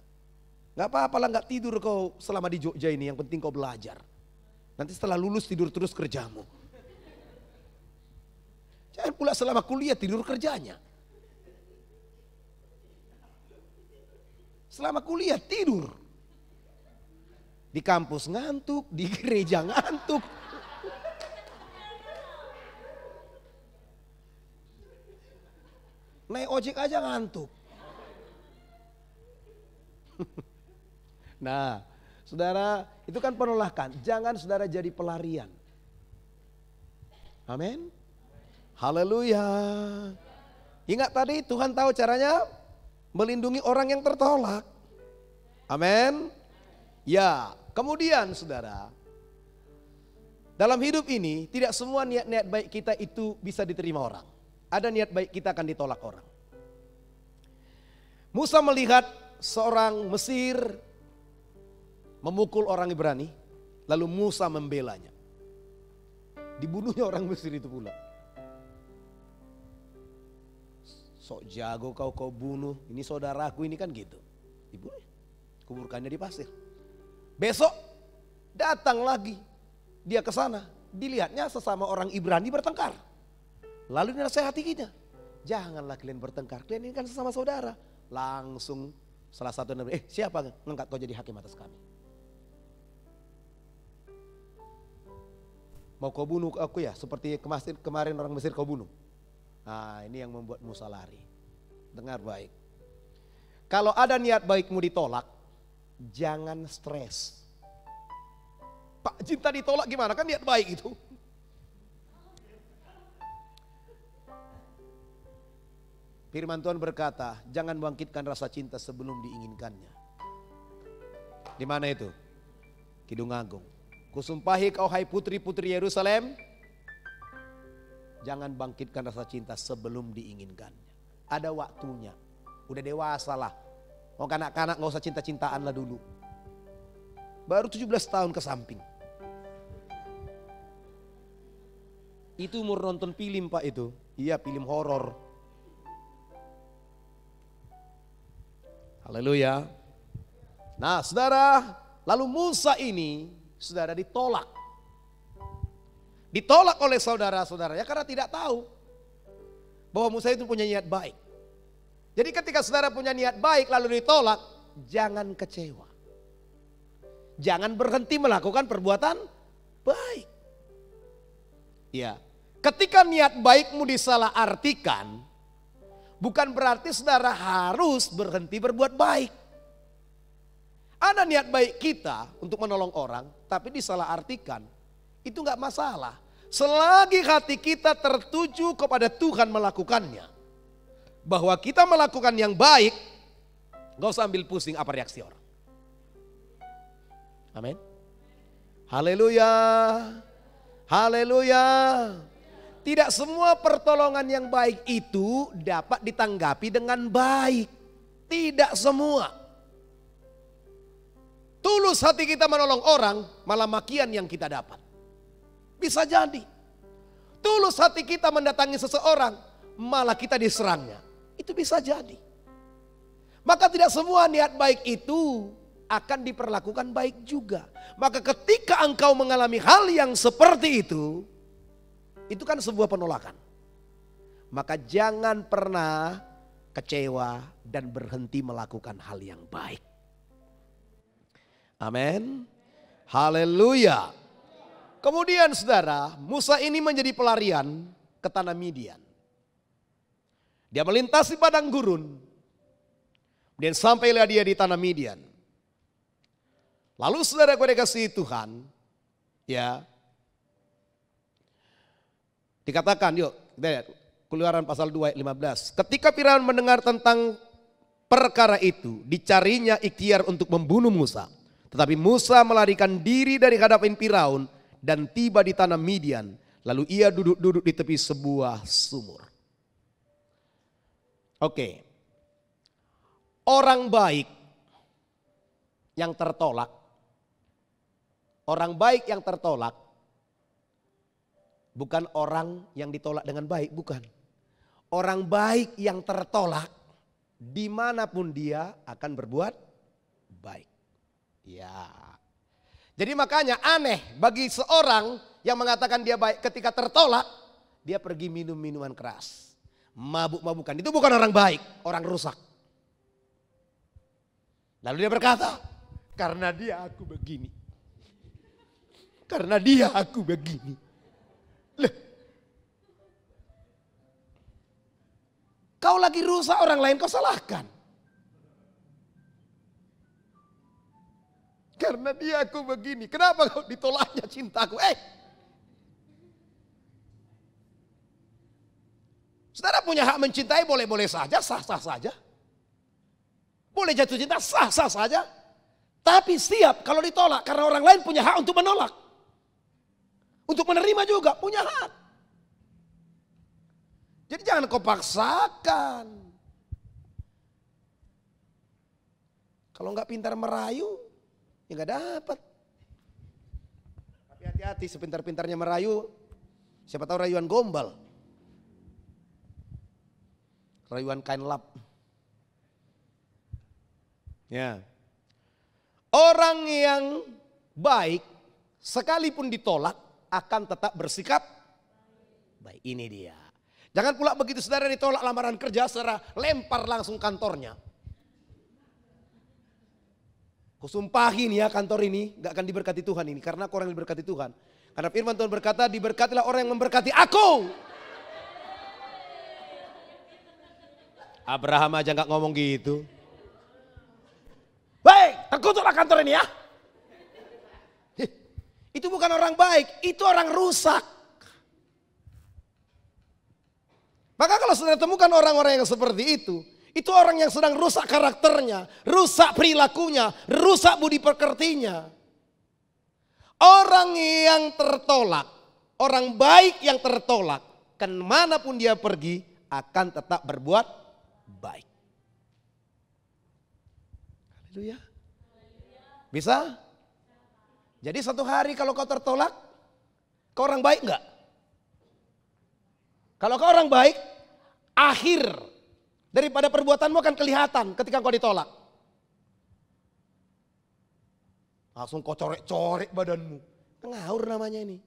Nggak apa-apa lah nggak tidur kau selama di Jogja ini, yang penting kau belajar. Nanti setelah lulus tidur terus kerjamu. Jangan pula selama kuliah tidur kerjanya. Selama kuliah tidur. Di kampus ngantuk, di gereja ngantuk. Naik ojek aja ngantuk. Nah, saudara, itu kan penolakan. Jangan saudara jadi pelarian. Amin. Haleluya. Ingat tadi Tuhan tahu caranya melindungi orang yang tertolak. Amin. Ya, kemudian saudara, dalam hidup ini tidak semua niat-niat baik kita itu bisa diterima orang. Ada niat baik kita akan ditolak orang. Musa melihat seorang Mesir memukul orang Ibrani, lalu Musa membelanya. Dibunuhnya orang Mesir itu pula. Sok jago kau bunuh, ini saudaraku ini kan gitu. Dibunuh, kuburkannya di pasir. Besok datang lagi dia ke sana, dilihatnya sesama orang Ibrani bertengkar. Lalu dinasehati kita, janganlah kalian bertengkar, kalian ini kan sesama saudara. Langsung salah satu nabi, siapa ngangkat kau jadi hakim atas kami? Mau kau bunuh aku ya, seperti kemarin orang Mesir kau bunuh. Nah, ini yang membuat Musa lari. Dengar baik. Kalau ada niat baikmu ditolak, jangan stres. Pak, cinta ditolak gimana? Kan niat baik itu. Firman Tuhan berkata, jangan bangkitkan rasa cinta sebelum diinginkannya. Di mana itu? Kidung Agung. Kusumpahi kau hai putri-putri Yerusalem, jangan bangkitkan rasa cinta sebelum diinginkannya. Ada waktunya. Udah dewasa lah. Mau kanak-kanak gak usah cinta-cintaan lah dulu. Baru 17 tahun ke samping. Itu umur nonton film Pak itu. Iya, film horor. Haleluya. Nah saudara, lalu Musa ini saudara ditolak. Ditolak oleh saudara-saudaranya karena tidak tahu bahwa Musa itu punya niat baik. Jadi ketika saudara punya niat baik lalu ditolak, jangan kecewa. Jangan berhenti melakukan perbuatan baik. Ya, ketika niat baikmu disalahartikan, bukan berarti saudara harus berhenti berbuat baik. Ada niat baik kita untuk menolong orang, tapi disalahartikan. Itu gak masalah. Selagi hati kita tertuju kepada Tuhan melakukannya. Bahwa kita melakukan yang baik, gak usah ambil pusing apa reaksi orang. Amin. Haleluya. Haleluya. Tidak semua pertolongan yang baik itu dapat ditanggapi dengan baik. Tidak semua. Tulus hati kita menolong orang, malah makian yang kita dapat. Bisa jadi. Tulus hati kita mendatangi seseorang, malah kita diserangnya. Itu bisa jadi. Maka tidak semua niat baik itu akan diperlakukan baik juga. Maka ketika engkau mengalami hal yang seperti itu kan sebuah penolakan. Maka jangan pernah kecewa dan berhenti melakukan hal yang baik. Amin. Haleluya. Kemudian saudara, Musa ini menjadi pelarian ke tanah Midian. Dia melintasi padang gurun. Dan sampailah dia di tanah Midian. Lalu saudara gue dikasihi Tuhan, ya. Dikatakan, yuk kita lihat Keluaran pasal 2 ayat 15. Ketika Firaun mendengar tentang perkara itu, dicarinya ikhtiar untuk membunuh Musa. Tetapi Musa melarikan diri dari hadapan Firaun dan tiba di tanah Midian. Lalu ia duduk-duduk di tepi sebuah sumur. Oke. Orang baik yang tertolak. Orang baik yang tertolak. Bukan orang yang ditolak dengan baik, bukan. Orang baik yang tertolak, dimanapun dia akan berbuat baik. Ya. Jadi makanya aneh bagi seorang yang mengatakan dia baik ketika tertolak, dia pergi minum minuman keras. Mabuk-mabukan, itu bukan orang baik, orang rusak. Lalu dia berkata, karena dia aku begini. Karena dia aku begini. Loh. Kau lagi rusak, orang lain kau salahkan. Karena dia aku begini. Kenapa kau ditolaknya cintaku? Saudara punya hak mencintai, boleh-boleh saja, sah-sah saja. Boleh jatuh cinta, sah-sah saja. Tapi siap kalau ditolak karena orang lain punya hak untuk menolak. Untuk menerima juga punya hak. Jadi jangan kau paksakan. Kalau nggak pintar merayu, ya nggak dapat. Tapi hati-hati, sepintar-pintarnya merayu, siapa tahu rayuan gombal. Rayuan kain lap. Ya. Orang yang baik sekalipun ditolak akan tetap bersikap baik. Ini dia. Jangan pula begitu saudara ditolak lamaran kerja, saudara lempar langsung kantornya. Kusumpahin ya kantor ini gak akan diberkati Tuhan ini. Karena orang yang diberkati Tuhan. Karena firman Tuhan berkata, diberkatilah orang yang memberkati aku. Abraham aja gak ngomong gitu. Baik, terkutuklah kantor ini ya. Itu bukan orang baik, itu orang rusak. Maka kalau saudara temukan orang-orang yang seperti itu orang yang sedang rusak karakternya, rusak perilakunya, rusak budi pekertinya. Orang yang tertolak, orang baik yang tertolak, kemanapun dia pergi akan tetap berbuat baik. Haleluya. Bisa? Jadi satu hari kalau kau tertolak, kau orang baik enggak? Kalau kau orang baik, akhir daripada perbuatanmu akan kelihatan ketika kau ditolak. Langsung kau corek-corek badanmu. Ngawur namanya ini.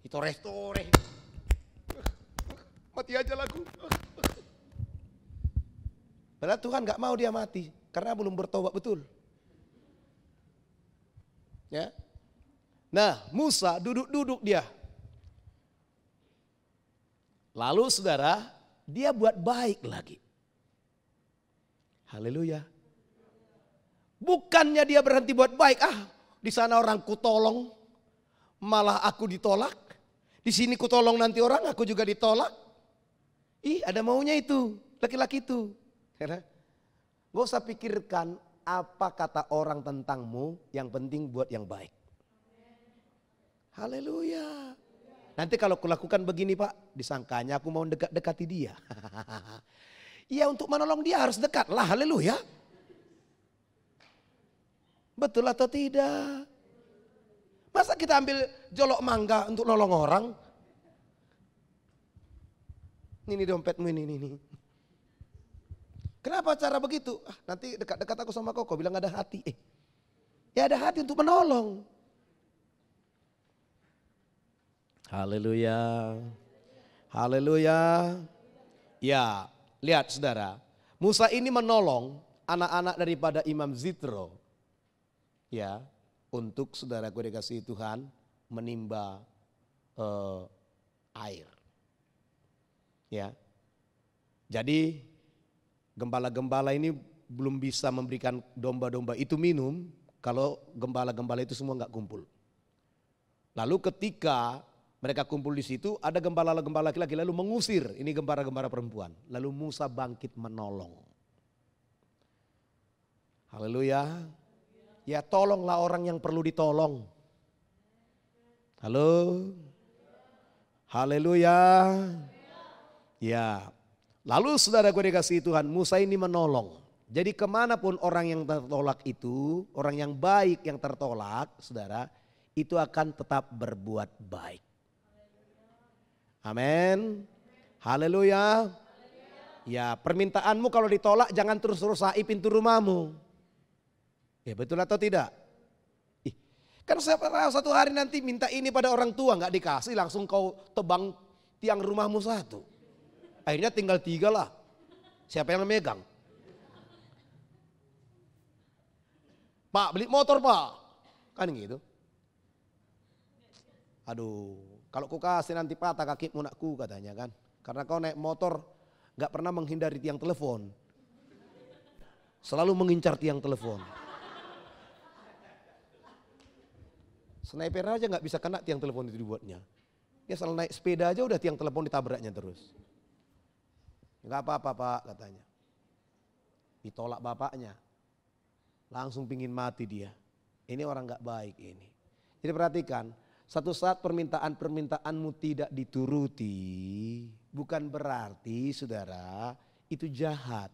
Ditoreh-toreh. Mati aja lagu. Padahal Tuhan gak mau dia mati. Karena belum bertobat betul. Ya. Nah, Musa duduk-duduk dia. Lalu saudara, dia buat baik lagi. Haleluya. Bukannya dia berhenti buat baik. Di sana orang kutolong, malah aku ditolak. Di sini kutolong nanti orang, aku juga ditolak. Ada maunya itu, laki-laki itu. Gak usah pikirkan apa kata orang tentangmu, yang penting buat yang baik. Haleluya. Nanti kalau kulakukan begini Pak, disangkanya aku mau dekat-dekati dia. Ya untuk menolong dia harus dekat lah, haleluya. Betul atau tidak? Masa kita ambil jolok mangga untuk nolong orang? Ini dompetmu ini. Kenapa cara begitu? Nanti dekat-dekat aku sama kau bilang ada hati. Ya ada hati untuk menolong. Haleluya. Haleluya. Ya, lihat saudara. Musa ini menolong anak-anak daripada Imam Zitro. Ya, untuk saudaraku dikasihi Tuhan menimba air. Ya. Jadi gembala-gembala ini belum bisa memberikan domba-domba itu minum kalau gembala-gembala itu semua enggak kumpul. Lalu ketika mereka kumpul di situ, ada gembala-gembala laki-laki lalu mengusir ini gembala-gembala perempuan. Lalu Musa bangkit menolong. Haleluya. Ya tolonglah orang yang perlu ditolong. Halo. Haleluya. Ya. Lalu saudara gue dikasihi Tuhan, Musa ini menolong. Jadi kemanapun orang yang tertolak itu, orang yang baik yang tertolak, saudara, itu akan tetap berbuat baik. Amin. Haleluya. Ya permintaanmu kalau ditolak jangan terus-terus sai pintu rumahmu. Ya betul atau tidak? Kan satu hari nanti minta ini pada orang tua nggak dikasih, langsung kau tebang tiang rumahmu satu. Akhirnya tinggal 3 lah. Siapa yang megang? Pak beli motor pak. Kan gitu. Aduh, kalau ku kasih nanti patah kakimu nakku katanya kan. Karena kau naik motor gak pernah menghindari tiang telepon. Selalu mengincar tiang telepon. Sniper aja gak bisa kena tiang telepon itu dibuatnya. Dia selalu naik sepeda aja udah tiang telepon ditabraknya terus. Gak apa-apa pak katanya. Ditolak bapaknya. Langsung pingin mati dia. Ini orang gak baik ini. Jadi perhatikan, satu saat permintaanmu tidak dituruti, bukan berarti saudara itu jahat.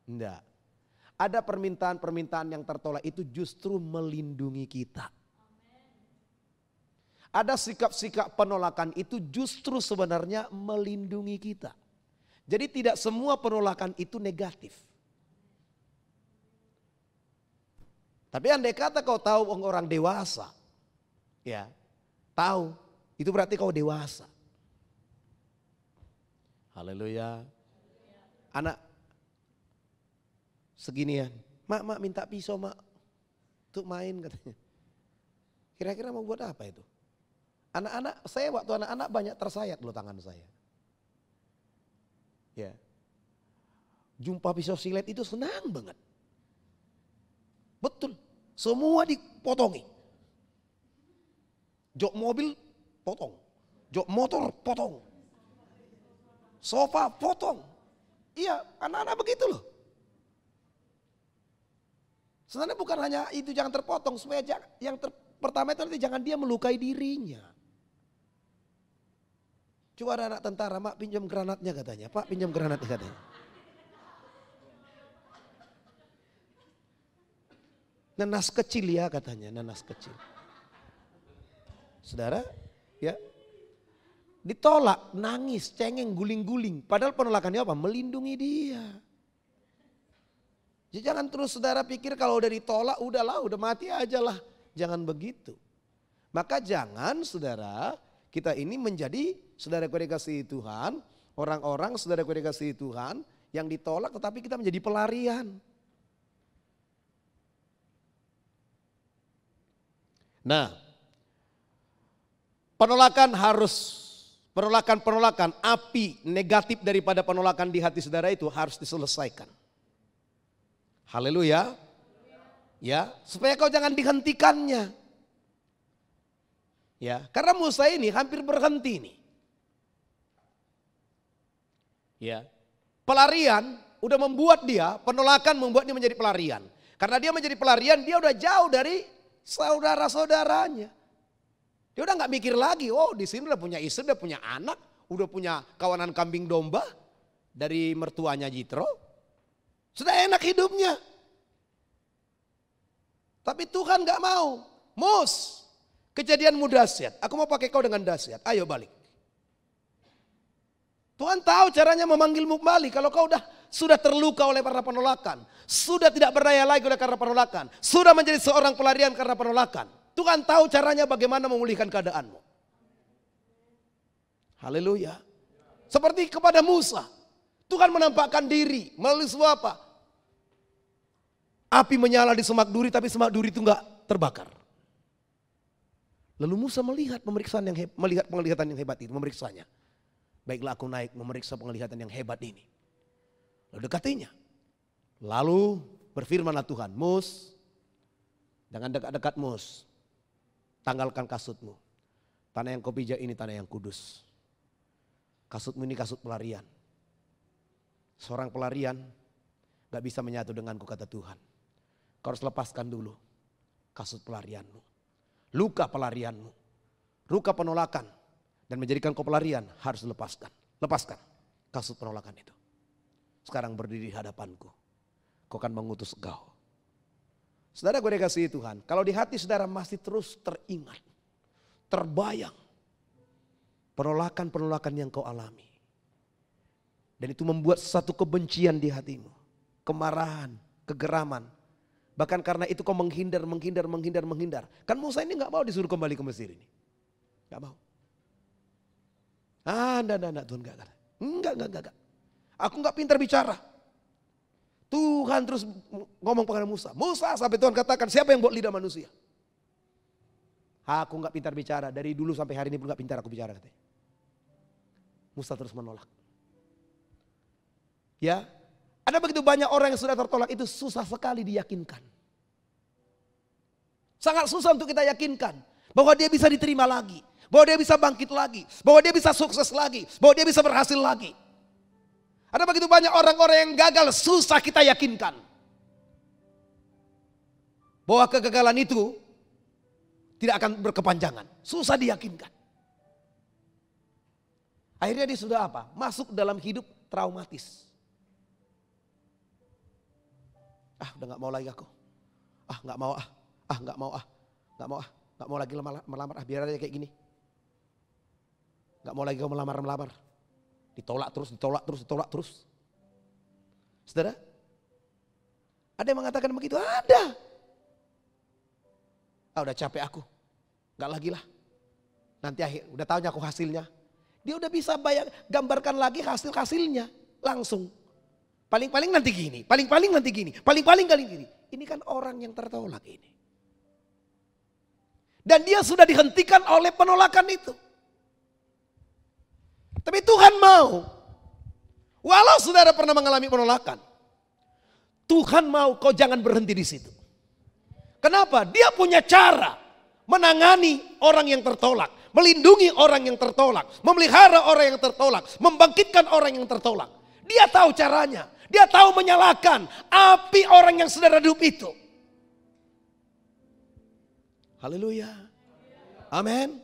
Enggak. Ada permintaan-permintaan yang tertolak itu justru melindungi kita. Ada sikap-sikap penolakan itu justru sebenarnya melindungi kita. Jadi tidak semua penolakan itu negatif. Tapi andai kata kau tahu orang dewasa, ya tahu, itu berarti kau dewasa. Haleluya. Anak seginian, mak minta pisau mak untuk main katanya. Kira-kira mau buat apa itu? Anak-anak, saya waktu anak-anak banyak tersayat loh tangan saya. Ya. Jumpa pisau silet itu senang banget. Betul, semua dipotongi. Jok mobil potong, jok motor potong, sofa potong. Iya, anak-anak begitu loh. Sebenarnya bukan hanya itu jangan terpotong, supaya yang pertama itu nanti jangan dia melukai dirinya. Coba ada anak tentara, mak pinjam granatnya katanya, pak pinjam granatnya katanya. Nanas kecil ya katanya, nanas kecil. Saudara, ya ditolak, nangis, cengeng, guling-guling. Padahal penolakannya apa? Melindungi dia. Jadi jangan terus saudara pikir kalau udah ditolak, udahlah, udah mati aja lah. Jangan begitu. Maka jangan saudara, kita ini menjadi saudara-ku dikasihi Tuhan, orang-orang saudara-ku dikasihi Tuhan yang ditolak tetapi kita menjadi pelarian. Nah, penolakan api negatif daripada penolakan di hati saudara itu harus diselesaikan. Haleluya. Ya, supaya kau jangan dihentikannya. Ya, karena Musa ini hampir berhenti nih. Ya. Pelarian udah membuat dia, penolakan membuat dia menjadi pelarian. Karena dia menjadi pelarian, dia udah jauh dari saudara-saudaranya. Dia udah nggak mikir lagi, oh di sini udah punya istri, udah punya anak, udah punya kawanan kambing domba dari mertuanya Jitro. Sudah enak hidupnya. Tapi Tuhan nggak mau. Mus, kejadianmu dahsyat. Aku mau pakai kau dengan dahsyat. Ayo balik. Tuhan tahu caranya memanggilmu kembali. Kalau kau sudah terluka oleh para penolakan. Sudah tidak berdaya lagi oleh karena penolakan. Sudah menjadi seorang pelarian karena penolakan. Tuhan tahu caranya bagaimana memulihkan keadaanmu. Haleluya. Seperti kepada Musa. Tuhan menampakkan diri melalui sebuah apa? Api menyala di semak duri tapi semak duri itu enggak terbakar. Lalu Musa melihat penglihatan yang hebat itu, memeriksanya. Baiklah aku naik memeriksa penglihatan yang hebat ini. Lalu dekatinya. Lalu berfirmanlah Tuhan, Mus, jangan dekat-dekat Mus. Tanggalkan kasutmu. Tanah yang kau pijak ini tanah yang kudus. Kasutmu ini kasut pelarian. Seorang pelarian gak bisa menyatu denganku kata Tuhan. Kau harus lepaskan dulu kasut pelarianmu. Luka pelarianmu. Luka penolakan. Dan menjadikan kau pelarian harus dilepaskan. Lepaskan kasut penolakan itu. Sekarang berdiri di hadapanku. Kau akan mengutus engkau. Saudara gue dikasihi Tuhan. Kalau di hati saudara masih terus teringat. Terbayang. Penolakan-penolakan yang kau alami. Dan itu membuat satu kebencian di hatimu. Kemarahan, kegeraman. Bahkan karena itu kau menghindar. Kan Musa ini nggak mau disuruh kembali ke Mesir ini. Nggak mau. Enggak Tuhan enggak. Enggak. Aku nggak pintar bicara. Tuhan terus ngomong kepada Musa. Musa, sampai Tuhan katakan, siapa yang buat lidah manusia? Aku nggak pintar bicara. Dari dulu sampai hari ini pun nggak pintar aku bicara, katanya. Musa terus menolak. Ya, ada begitu banyak orang yang sudah tertolak, itu susah sekali diyakinkan. Sangat susah untuk kita yakinkan bahwa dia bisa diterima lagi, bahwa dia bisa bangkit lagi, bahwa dia bisa sukses lagi, bahwa dia bisa berhasil lagi. Ada begitu banyak orang-orang yang gagal, susah kita yakinkan bahwa kegagalan itu tidak akan berkepanjangan. Susah diyakinkan. Akhirnya dia sudah apa? Masuk dalam hidup traumatis. Udah gak mau lagi aku. Gak mau lagi melamar. Biar aja kayak gini. Gak mau lagi kau melamar. Ditolak terus. Saudara? Ada yang mengatakan begitu? Ada. Udah capek aku. Gak lagi lah. Nanti udah tahunya aku hasilnya. Dia udah bisa gambarkan lagi hasilnya. Langsung. Paling-paling nanti gini. Paling-paling kali gini. Ini kan orang yang tertolak ini. Dan dia sudah dihentikan oleh penolakan itu. Tapi Tuhan mau. Walau saudara pernah mengalami penolakan. Tuhan mau kau jangan berhenti di situ. Kenapa? Dia punya cara menangani orang yang tertolak. Melindungi orang yang tertolak. Memelihara orang yang tertolak. Membangkitkan orang yang tertolak. Dia tahu caranya. Dia tahu menyalakan api orang yang sedang redup itu. Haleluya. Amin.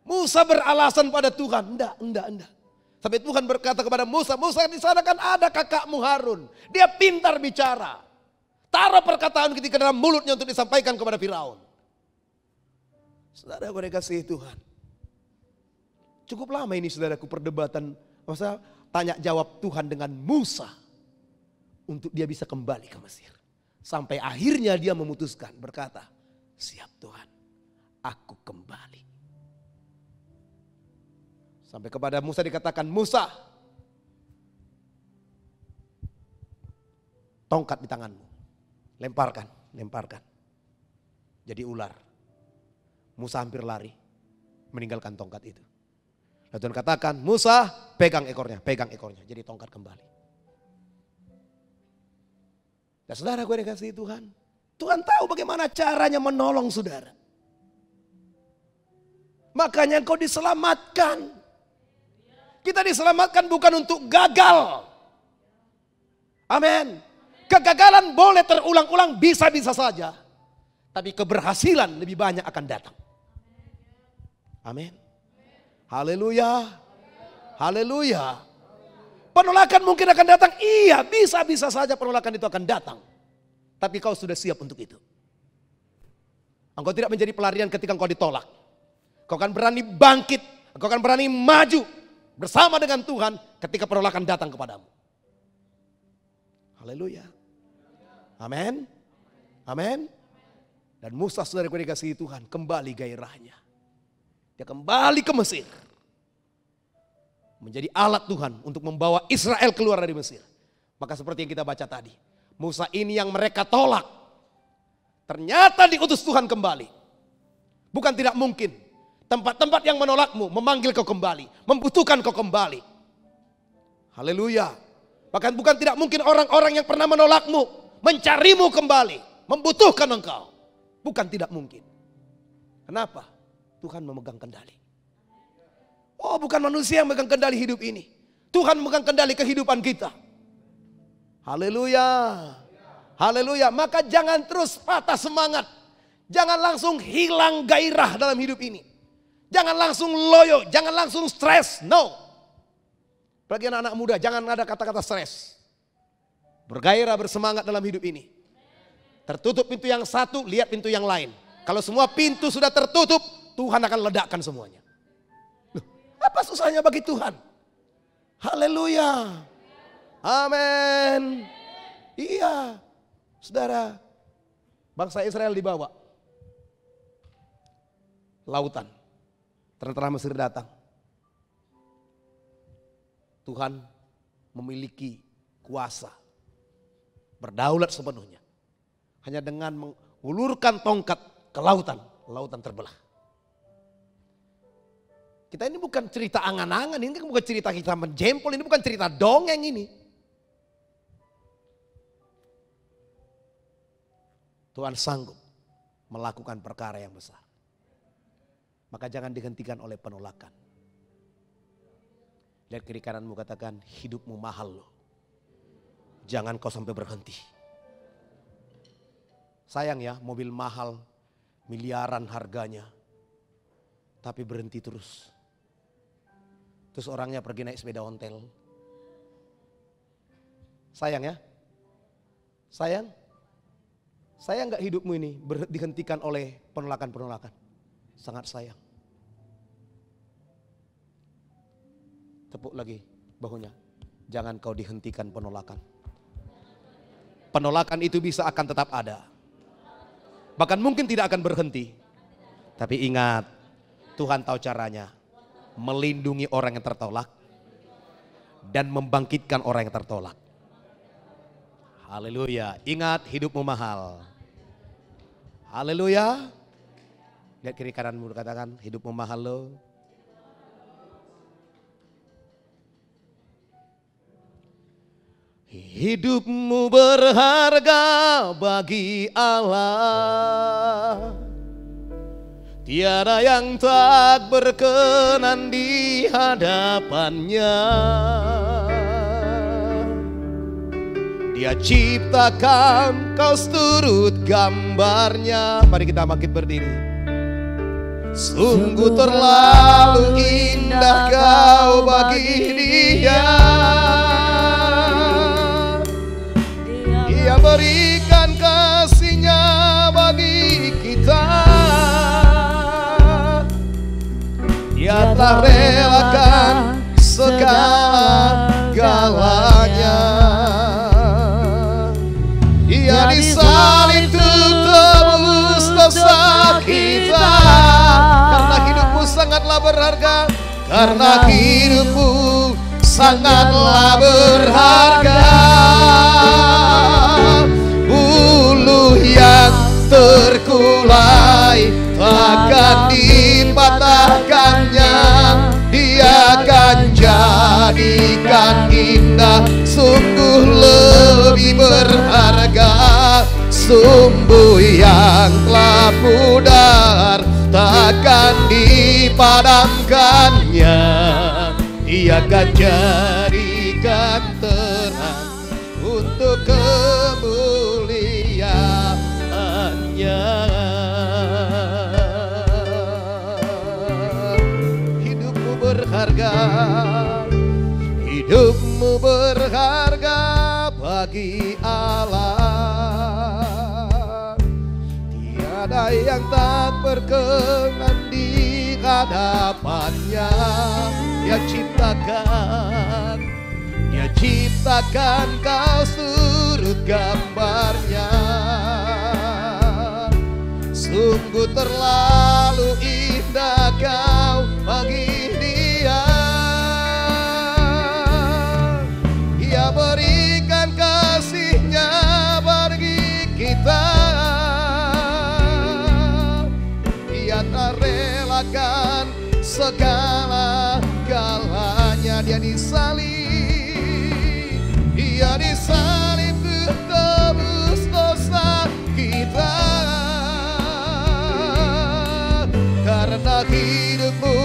Musa beralasan pada Tuhan. Enggak. Sampai Tuhan berkata kepada Musa, Musa di sana kan ada kakakmu Harun. Dia pintar bicara. Taruh perkataan ketika dalam mulutnya untuk disampaikan kepada Firaun. Saudara mereka kasih Tuhan. Cukup lama ini saudaraku perdebatan. Masa tanya jawab Tuhan dengan Musa. Untuk dia bisa kembali ke Mesir. Sampai akhirnya dia memutuskan berkata, siap Tuhan, aku kembali. Sampai kepada Musa dikatakan, Musa, tongkat di tanganmu. Lemparkan. Jadi ular. Musa hampir lari, meninggalkan tongkat itu. Lalu Tuhan katakan, Musa pegang ekornya. Jadi tongkat kembali. Dan saudara gue dikasih Tuhan. Tuhan tahu bagaimana caranya menolong saudara. Makanya engkau diselamatkan. Kita diselamatkan bukan untuk gagal. Amin. Kegagalan boleh terulang-ulang, bisa-bisa saja. Tapi keberhasilan lebih banyak akan datang. Amin. Haleluya. Haleluya. Penolakan mungkin akan datang. Iya, bisa-bisa saja penolakan itu akan datang. Tapi kau sudah siap untuk itu. Engkau tidak menjadi pelarian ketika engkau ditolak. Kau akan berani bangkit. Engkau akan berani maju bersama dengan Tuhan ketika penolakan datang kepadamu. Haleluya. Amin. Amin. Dan Musa saudaraku dikasihi Tuhan kembali gairahnya. Dia kembali ke Mesir. Menjadi alat Tuhan untuk membawa Israel keluar dari Mesir. Maka seperti yang kita baca tadi. Musa ini yang mereka tolak. Ternyata diutus Tuhan kembali. Bukan tidak mungkin. Tempat-tempat yang menolakmu memanggil kau kembali. Membutuhkan kau kembali. Haleluya. Bahkan bukan tidak mungkin orang-orang yang pernah menolakmu. Mencarimu kembali. Membutuhkan engkau. Bukan tidak mungkin. Kenapa? Tuhan memegang kendali. Oh, bukan manusia yang memegang kendali hidup ini. Tuhan memegang kendali kehidupan kita. Haleluya. Haleluya. Maka jangan terus patah semangat. Jangan langsung hilang gairah dalam hidup ini. Jangan langsung loyo. Jangan langsung stres. No. Bagi anak-anak muda jangan ada kata-kata stres. Bergairah, bersemangat dalam hidup ini. Tertutup pintu yang satu, lihat pintu yang lain. Kalau semua pintu sudah tertutup, Tuhan akan ledakkan semuanya. Apa susahnya bagi Tuhan? Haleluya. Amin. Iya. Saudara, Bangsa Israel dibawa lautan, tentara Mesir datang. Tuhan memiliki kuasa, berdaulat sepenuhnya. Hanya dengan mengulurkan tongkat ke lautan, lautan terbelah. Kita ini bukan cerita angan-angan, ini bukan cerita kita menjempol, ini bukan cerita dongeng ini. Tuhan sanggup melakukan perkara yang besar. Maka jangan dihentikan oleh penolakan. Lihat kiri kananmu, katakan, hidupmu mahal loh. Jangan kau sampai berhenti. Sayang ya, mobil mahal, miliaran harganya. Tapi berhenti terus. Terus orangnya pergi naik sepeda ontel. Sayang ya. Sayang. Sayang gak hidupmu ini dihentikan oleh penolakan-penolakan? Sangat sayang. Tepuk lagi bahunya. Jangan kau dihentikan penolakan. Penolakan itu bisa akan tetap ada. Bahkan mungkin tidak akan berhenti. Tapi ingat, Tuhan tahu caranya. Melindungi orang yang tertolak. Dan membangkitkan orang yang tertolak. Haleluya. Ingat, hidupmu mahal. Haleluya. Lihat kiri kananmu, katakan, hidupmu mahal loh. Hidupmu berharga bagi Allah. Tiada yang tak berkenan di hadapannya. Dia ciptakan, kau turut gambarnya. Mari kita bangkit berdiri. Sungguh terlalu indah kau bagi dia. Dia berikan kasihnya bagi kita. Dia telah relakan segala-galanya. Dia disalib untuk tebus dosa kita. Karena hidupmu sangatlah berharga. Karena hidupmu sangatlah berharga. Bulu yang terkulai takkan dipatahkannya. Dia akan jadikan indah. Sungguh lebih berharga sumbu yang telah pudar, takkan dipadamkannya. Dia akan jadikan terang untuk kemuliaannya. Hidupmu berharga. Hidupmu berharga bagi Allah. Tiada yang tak berkenan di hadapannya. Dia ciptakan kau surut gambarnya. Sungguh terlalu indah kau bagi dia. Dia berikan kasihnya bagi kita. Dia tak relakan segala-galanya. Dia disalib untuk tebus dosa kita. Karena hidupmu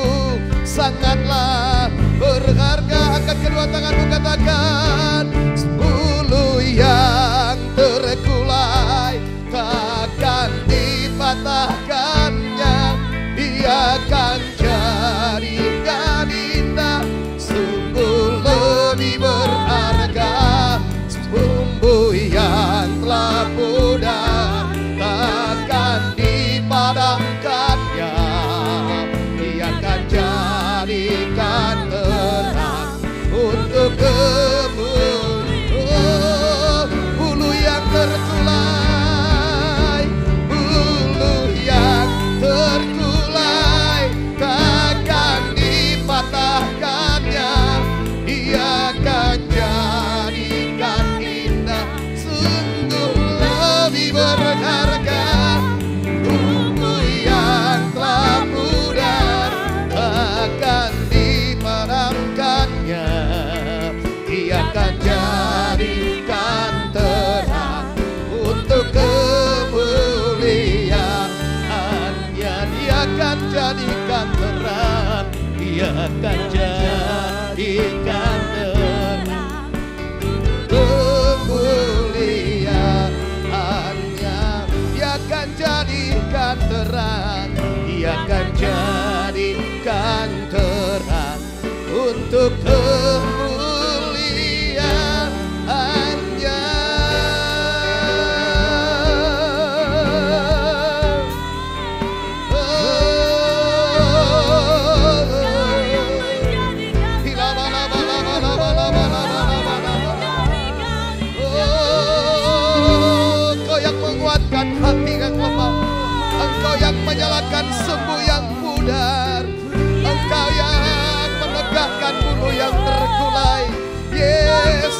sangatlah berharga. Angkat kedua tanganmu, katakan, bulu yang terkulai takkan dipatahkannya. Dia akan jadikan indah. Sungguh lebih berharga sumbu yang telah pudar, takkan dipadamkannya. Dia akan jadikan terang untuk Dia akan jadikan terang kemuliaannya. Dia akan jadikan terang, Dia akan jadikan terang untuk kemuliaannya. Engkau yang menguatkan hati yang lemah, Engkau yang menyalakan sumbu yang pudar, Engkau yang menegakkan bulu yang terkulai. Yesus,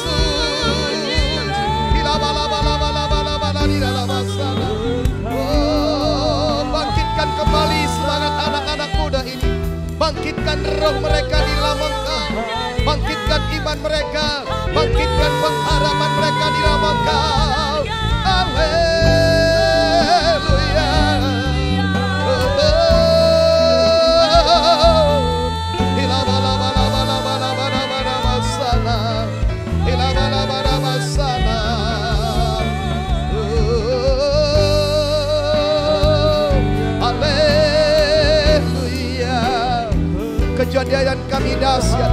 oh, bangkitkan kembali semangat anak-anak muda ini, bangkitkan roh mereka di dalam Engkau, bangkitkan iman mereka, bangkitkan pengharapan mereka di dalam Engkau. Haleluya. Kejadian kami dahsyat,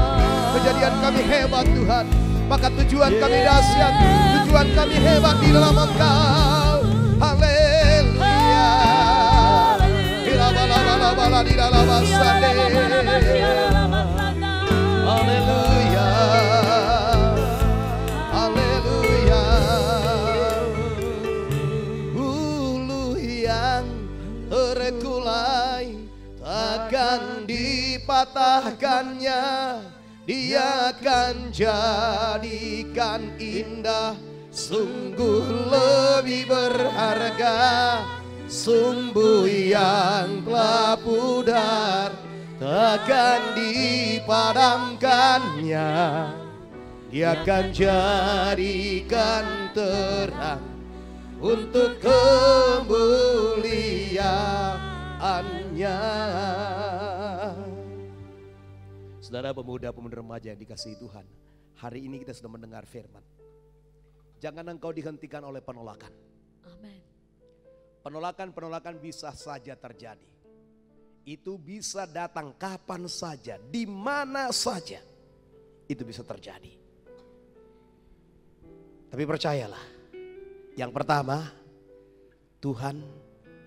kejadian kami hebat Tuhan. Maka tujuan kami dahsyat, tujuan kami hebat di dalam Engkau. Haleluya. Di dalam asane. Haleluya. Haleluya. Bulu yang terkulai takkan dipatahkannya, Dia akan jadikan indah, sungguh lebih berharga. Sumbu yang telah pudar takkan dipadamkannya, Dia akan jadikan terang untuk kemuliaannya. Saudara pemuda-pemudi remaja yang dikasihi Tuhan, hari ini kita sudah mendengar firman. Jangan engkau dihentikan oleh penolakan. Amin. Penolakan-penolakan bisa saja terjadi. Itu bisa datang kapan saja, di mana saja. Itu bisa terjadi. Tapi percayalah, yang pertama, Tuhan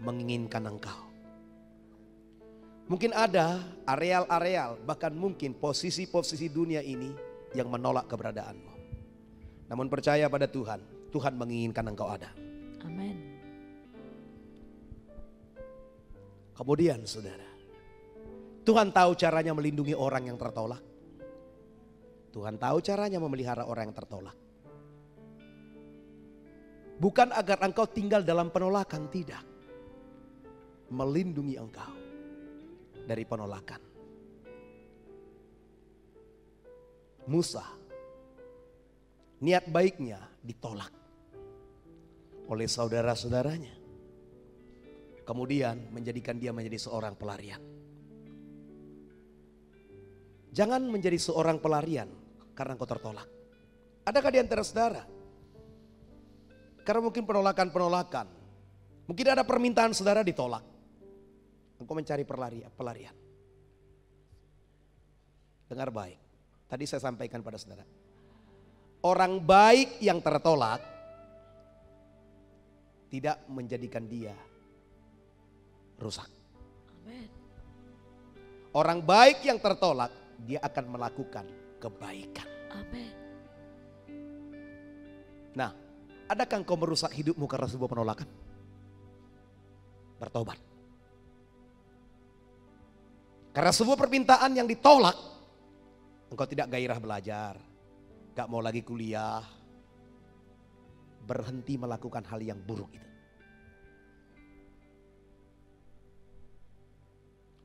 menginginkan engkau. Mungkin ada areal-areal, bahkan mungkin posisi-posisi dunia ini yang menolak keberadaanmu. Namun percaya pada Tuhan, Tuhan menginginkan engkau ada. Amin. Kemudian saudara, Tuhan tahu caranya melindungi orang yang tertolak. Tuhan tahu caranya memelihara orang yang tertolak. Bukan agar engkau tinggal dalam penolakan, tidak. Melindungi engkau dari penolakan. Musa, niat baiknya ditolak oleh saudara-saudaranya. Kemudian menjadikan dia menjadi seorang pelarian. Jangan menjadi seorang pelarian karena engkau tertolak. Adakah di antara saudara? Karena mungkin penolakan-penolakan. Mungkin ada permintaan saudara ditolak. Engkau mencari pelarian. Dengar baik. Tadi saya sampaikan pada saudara. Orang baik yang tertolak tidak menjadikan dia rusak. Amin. Orang baik yang tertolak, dia akan melakukan kebaikan. Amin. Nah, adakah engkau merusak hidupmu karena sebuah penolakan? Bertobat. Karena sebuah permintaan yang ditolak, engkau tidak gairah belajar, gak mau lagi kuliah, berhenti melakukan hal yang buruk itu.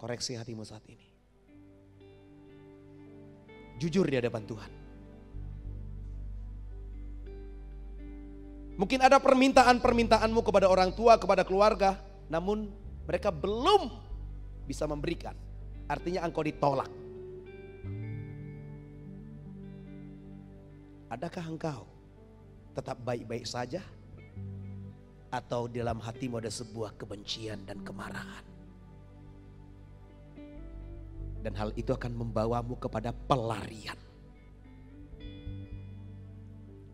Koreksi hatimu saat ini. Jujur di hadapan Tuhan. Mungkin ada permintaan-permintaanmu kepada orang tua, kepada keluarga, namun mereka belum bisa memberikan. Artinya engkau ditolak. Adakah engkau tetap baik-baik saja? Atau di dalam hatimu ada sebuah kebencian dan kemarahan? Dan hal itu akan membawamu kepada pelarian.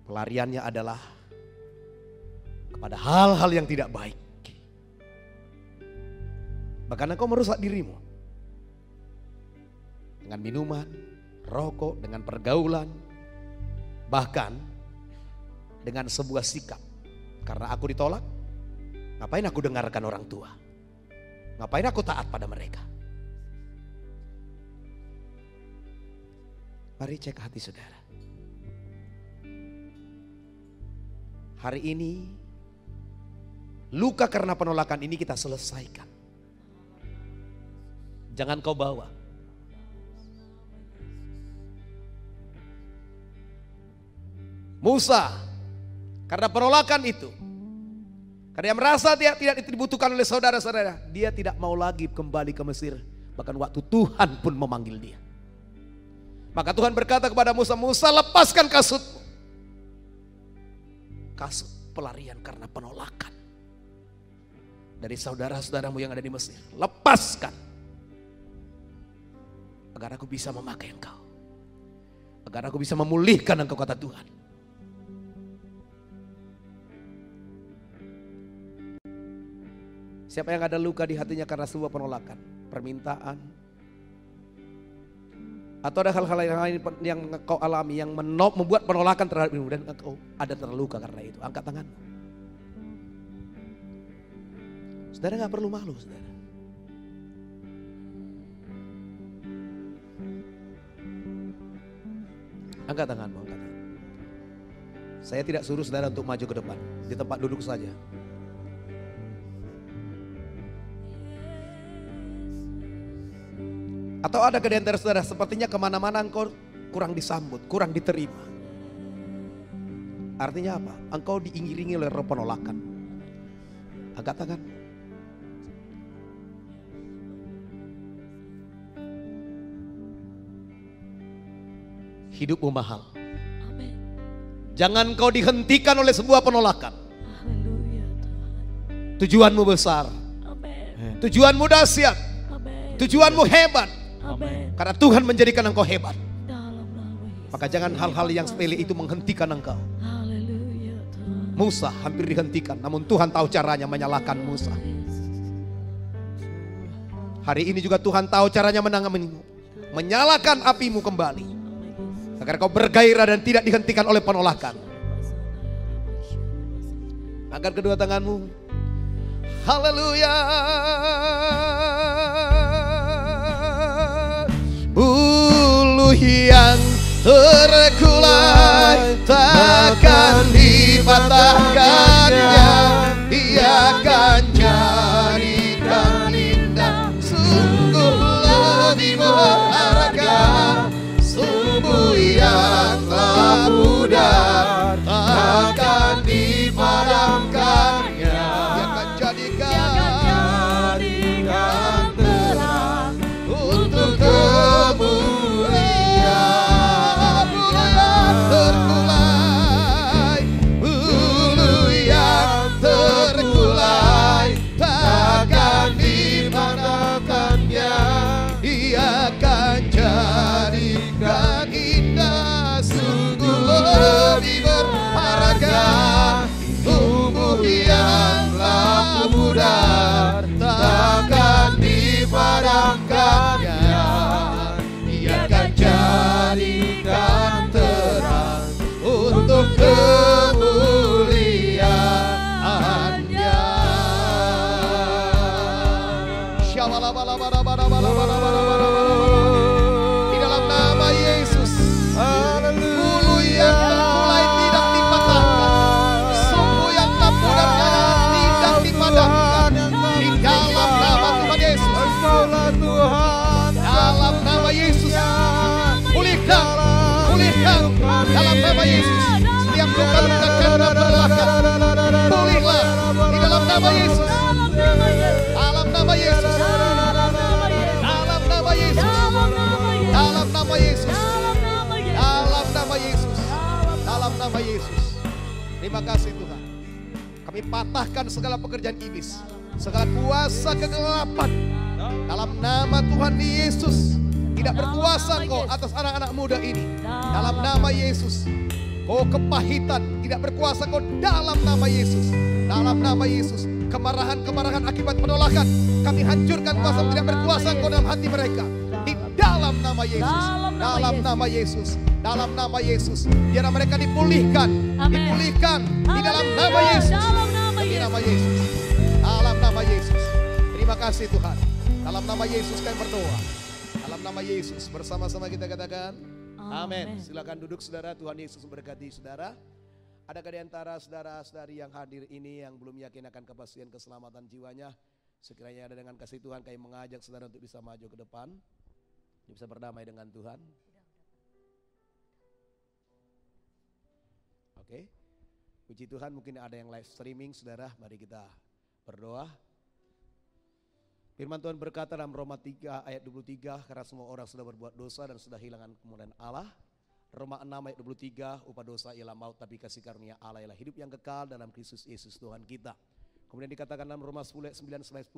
Pelariannya adalah kepada hal-hal yang tidak baik. Bahkan engkau merusak dirimu. Dengan minuman, rokok, dengan pergaulan. Bahkan dengan sebuah sikap. Karena aku ditolak, ngapain aku dengarkan orang tua? Ngapain aku taat pada mereka? Mari cek hati saudara. Hari ini luka karena penolakan ini kita selesaikan. Jangan kau bawa. Musa karena penolakan itu, karena dia merasa dia tidak dibutuhkan oleh saudara-saudara, dia tidak mau lagi kembali ke Mesir. Bahkan waktu Tuhan pun memanggil dia. Maka Tuhan berkata kepada Musa, Musa lepaskan kasutmu. Kasut pelarian karena penolakan dari saudara-saudaramu yang ada di Mesir. Lepaskan. Agar aku bisa memakai engkau. Agar aku bisa memulihkan engkau, kata Tuhan. Siapa yang ada luka di hatinya karena sebuah penolakan, permintaan, atau ada hal-hal lain yang kau alami yang membuat penolakan terhadap dirimu dan engkau ada terluka karena itu, angkat tanganmu. Saudara gak perlu malu, saudara. Angkat tanganmu, angkat tanganmu. Saya tidak suruh saudara untuk maju ke depan, di tempat duduk saja. Atau ada di antara saudara sepertinya kemana-mana engkau kurang disambut, kurang diterima. Artinya apa? Engkau diiringi oleh roh penolakan. Angkat tangan. Hidupmu mahal. Amin. Jangan kau dihentikan oleh sebuah penolakan. Haleluya. Tujuanmu besar. Amin. Tujuanmu dahsyat. Amin. Tujuanmu hebat. Amin. Karena Tuhan menjadikan engkau hebat. Dalam nama Yesus. Maka jangan hal-hal yang sepele itu menghentikan engkau. Haleluya Tuhan. Musa hampir dihentikan, namun Tuhan tahu caranya menyalakan Musa. Hari ini juga Tuhan tahu caranya menyalakan apimu kembali. Agar kau bergairah dan tidak dihentikan oleh penolakan. Angkat kedua tanganmu. Haleluya. Bulu yang terkulai takkan dipatahkannya. Dia akan jadikan indah. Sungguh lebih berharga. Sumbu yang telah pudar takkan dipadamkannya. Dia akan jadikan terang untuk kemuliaan. Bulu yang terkulai takkan dipadamkannya. Dia akan jadikan indah, sungguh lebih berharga. Tubuh yang telah pudar takkan dipadamkannya. Dia akan jadikan terang untuk kemuliaan-Nya. Di dalam nama Yesus, bulu yang terkulai tidak dipatahkan, sumbu yang tak pudar tidak dipadamkan. Di dalam nama Tuhan Yesus, dalam nama Yesus, pulihkan, pulihkan dalam nama Yesus. Setiap luka-luka karena penolakan, pulihlah di dalam nama Yesus. Dalam nama Yesus. Dalam nama Yesus. Dalam nama Yesus. Dalam nama Yesus. Dalam nama Yesus. Terima kasih Tuhan. Kami patahkan segala pekerjaan iblis, segala kuasa kegelapan. Dalam nama Tuhan Yesus. Tidak berkuasa kau atas anak-anak muda ini. Dalam nama Yesus. Kau kepahitan, tidak berkuasa kau dalam nama Yesus. Dalam nama Yesus. Kemarahan-kemarahan akibat penolakan, kami hancurkan kuasa tidak berkuasa kau dalam hati mereka. Di dalam nama Yesus. Dalam nama Yesus. Dalam nama Yesus. Biar mereka dipulihkan. Dipulihkan di dalam nama Yesus. Di nama Yesus. Dalam nama Yesus. Terima kasih Tuhan. Dalam nama Yesus kami berdoa. Dalam nama Yesus bersama-sama kita katakan amin. Silakan duduk saudara, Tuhan Yesus memberkati saudara. Adakah di antara saudara-saudari yang hadir ini yang belum yakin akan kepastian keselamatan jiwanya? Sekiranya ada dengan kasih Tuhan kami mengajak saudara untuk bisa maju ke depan. Bisa berdamai dengan Tuhan. Oke. Puji Tuhan, mungkin ada yang live streaming saudara, mari kita berdoa. Firman Tuhan berkata dalam Roma 3 ayat 23, karena semua orang sudah berbuat dosa dan sudah hilangan kemuliaan Allah. Roma 6 ayat 23, upah dosa ialah maut, tapi kasih karunia Allah ialah hidup yang kekal dalam Kristus Yesus Tuhan kita. Kemudian dikatakan dalam Roma 10 ayat 9-10,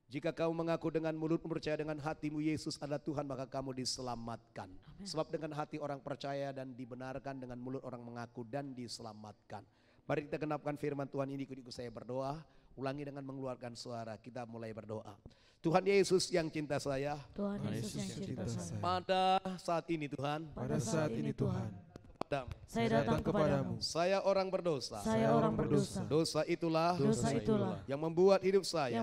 jika kamu mengaku dengan mulutmu, percaya dengan hatimu Yesus adalah Tuhan, maka kamu diselamatkan. Amen. Sebab dengan hati orang percaya dan dibenarkan, dengan mulut orang mengaku dan diselamatkan. Mari kita genapkan firman Tuhan ini, ikut saya berdoa. Ulangi dengan mengeluarkan suara, kita mulai berdoa. Tuhan Yesus yang cinta saya, Tuhan Yesus yang cinta saya. Pada saat ini Tuhan, pada saat ini Tuhan, saya datang kepadamu. Saya orang berdosa. Saya orang berdosa. Dosa itulah yang membuat hidup saya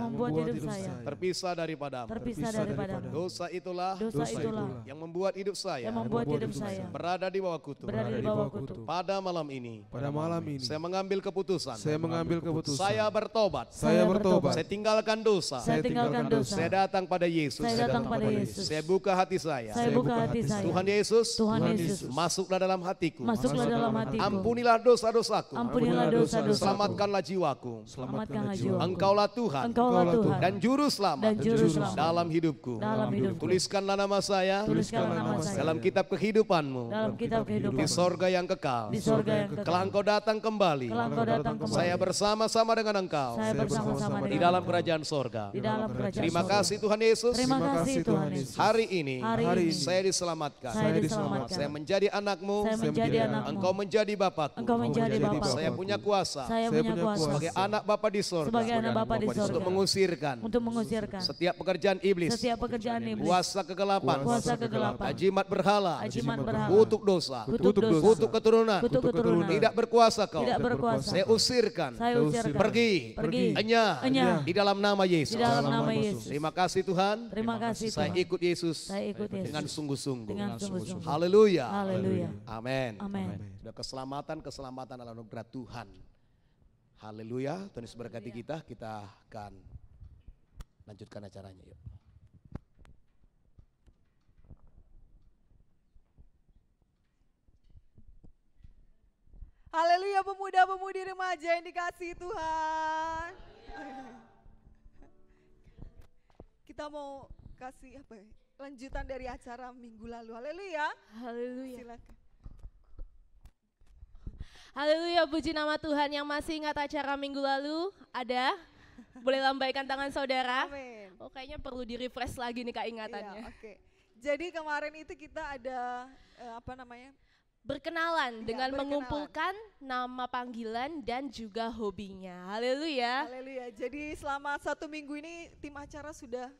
terpisah daripadamu. Dosa itulah yang membuat hidup saya berada di bawah kutu. Pada malam ini saya mengambil keputusan. Saya bertobat. Saya tinggalkan dosa. Saya datang pada Yesus. Saya buka hati saya. Tuhan Yesus, masuklah dalam hatiku. Masuklah dalam hatiku. Ampunilah dosa-dosaku. Ampunilah dosa-dosaku. Selamatkanlah jiwaku. Selamatkanlah jiwaku. Engkaulah Tuhan. Engkaulah Tuhan. Dan juru selamat. Dalam hidupku. Tuliskanlah nama saya. Dalam kitab kehidupanmu. Di sorga yang kekal. Kelak Engkau datang kembali. Saya bersama-sama dengan Engkau. Di dalam kerajaan sorga. Terima kasih Tuhan Yesus. Hari ini saya diselamatkan. Saya menjadi anakmu. Engkau menjadi Bapakku. Saya punya kuasa. Sebagai anak Bapa di sorga. Untuk mengusirkan. Setiap pekerjaan iblis. Kuasa kegelapan. Ajimat berhala. Kutuk dosa. Kutuk keturunan. Tidak berkuasa kau. Saya usirkan. Pergi. Enyah. Di dalam nama Yesus. Terima kasih Tuhan. Saya ikut Yesus dengan sungguh-sungguh. Haleluya. Amin. Sudah keselamatan adalah anugerah Tuhan. Haleluya. Tuhan Yesus berkati kita. Kita akan lanjutkan acaranya. Yuk. Haleluya, pemuda-pemudi remaja yang dikasihi Tuhan. Kita mau kasih apa ya? Lanjutan dari acara minggu lalu. Haleluya. Haleluya. Silakan. Haleluya, puji nama Tuhan. Yang masih ingat acara minggu lalu? Ada? Boleh lambaikan tangan saudara? Amin. Oh, kayaknya perlu di-refresh lagi nih Kak ingatannya. Iya, oke. Jadi kemarin itu kita ada Berkenalan dengan mengumpulkan nama panggilan dan juga hobinya. Haleluya. Haleluya. Jadi selama 1 minggu ini tim acara sudah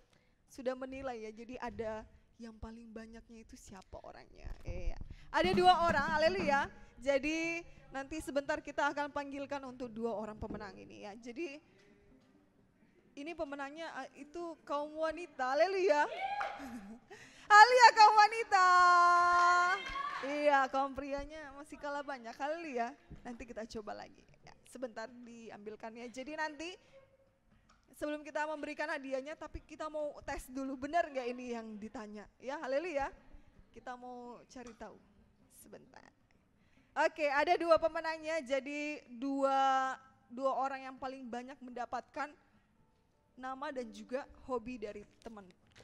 menilai ya. Jadi ada yang paling banyaknya itu siapa orangnya. Iya. Ada 2 orang, haleluya. Jadi nanti sebentar kita akan panggilkan untuk 2 orang pemenang ini ya. Jadi ini pemenangnya itu kaum wanita, haleluya. Haleluya kaum wanita. Iya, kaum prianya masih kalah banyak, haleluya. Nanti kita coba lagi. Ya, sebentar diambilkannya. Jadi nanti sebelum kita memberikan hadiahnya, tapi kita mau tes dulu, benar nggak ini yang ditanya? Ya, haleluya. Kita mau cari tahu. Sebentar. Oke, ada 2 pemenangnya. Jadi dua orang yang paling banyak mendapatkan nama dan juga hobi dari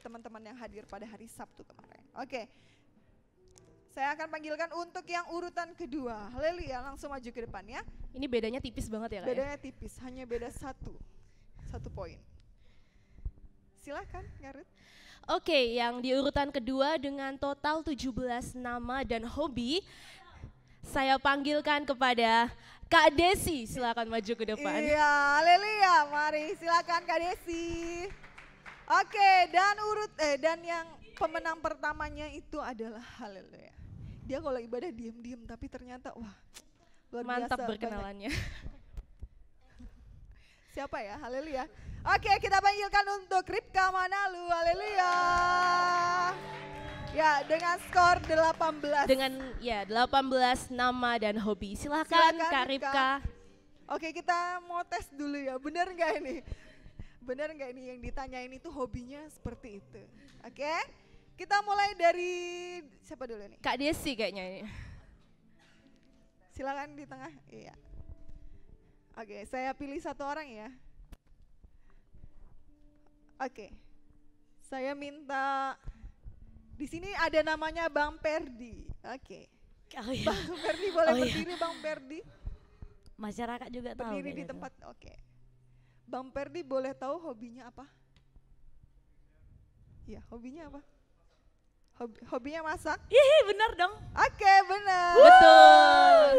teman-teman yang hadir pada hari Sabtu kemarin. Oke. Saya akan panggilkan untuk yang urutan kedua. Haleluya, langsung maju ke depan ya. Ini bedanya tipis banget ya Kak? Bedanya tipis, hanya beda satu poin. Silakan, Garut. Oke, yang di urutan kedua dengan total 17 nama dan hobi, saya panggilkan kepada Kak Desi. Silakan maju ke depan. Iya, haleluya. Mari silakan Kak Desi. Oke, dan yang pemenang pertamanya itu adalah haleluya. Dia kalau ibadah diem-diem tapi ternyata wah luar Mantap biasa berkenalannya. Siapa ya? Haleluya. Oke, kita panggilkan untuk Ripka Manalu. Haleluya. Ya, dengan skor 18. Dengan 18 nama dan hobi. Silakan Kak Ripka. Oke, kita mau tes dulu ya. Benar nggak ini? Benar nggak ini yang ditanyain itu hobinya seperti itu? Oke, kita mulai dari siapa dulu nih? Kak Desi kayaknya ini. Silakan di tengah. Iya. Oke, saya pilih satu orang ya. Oke, saya minta di sini ada namanya Bang Perdi. Oke, Oh, iya. Bang Perdi boleh Oh, iya. berdiri, Bang Perdi. Masyarakat juga tahu. Berdiri di kayaknya tuh. tempat. Oke, Bang Perdi boleh tahu hobinya apa? Iya, hobinya apa? Hobinya masak? Ih, benar dong. Oke, benar. Betul.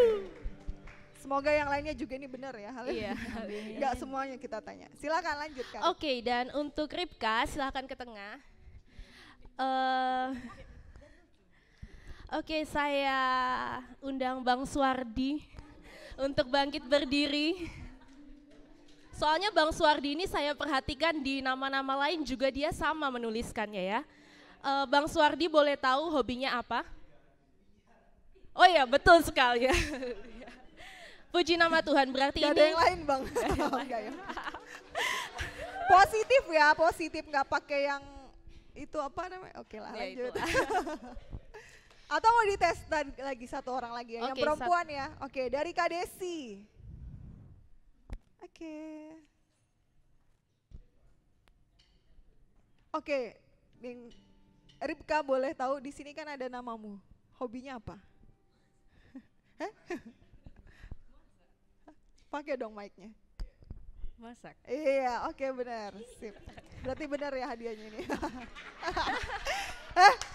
Semoga yang lainnya juga ini benar ya. Iya. Enggak semuanya kita tanya. Silakan lanjutkan. Oke, dan untuk Ripka silakan ke tengah. Oke, saya undang Bang Suardi untuk bangkit berdiri. Soalnya Bang Suardi ini saya perhatikan di nama-nama lain juga dia sama menuliskannya ya. Bang Suardi boleh tahu hobinya apa? Oh ya, betul sekali ya. Puji nama Tuhan, berarti Gak ini ada yang lain bang. Enggak ya. Positif ya, positif nggak pakai yang itu apa namanya? Oke lah, Ya, lanjut. itulah. Atau mau dites lagi satu orang lagi ya, yang Oke, perempuan ya. Oke, dari Kak Desi. Oke. Oke, Ripka boleh tahu di sini kan ada namamu. Hobinya apa? Hah? Pakai dong mic-nya. Masak. Iya, oke benar. Sip. Berarti benar ya hadiahnya ini.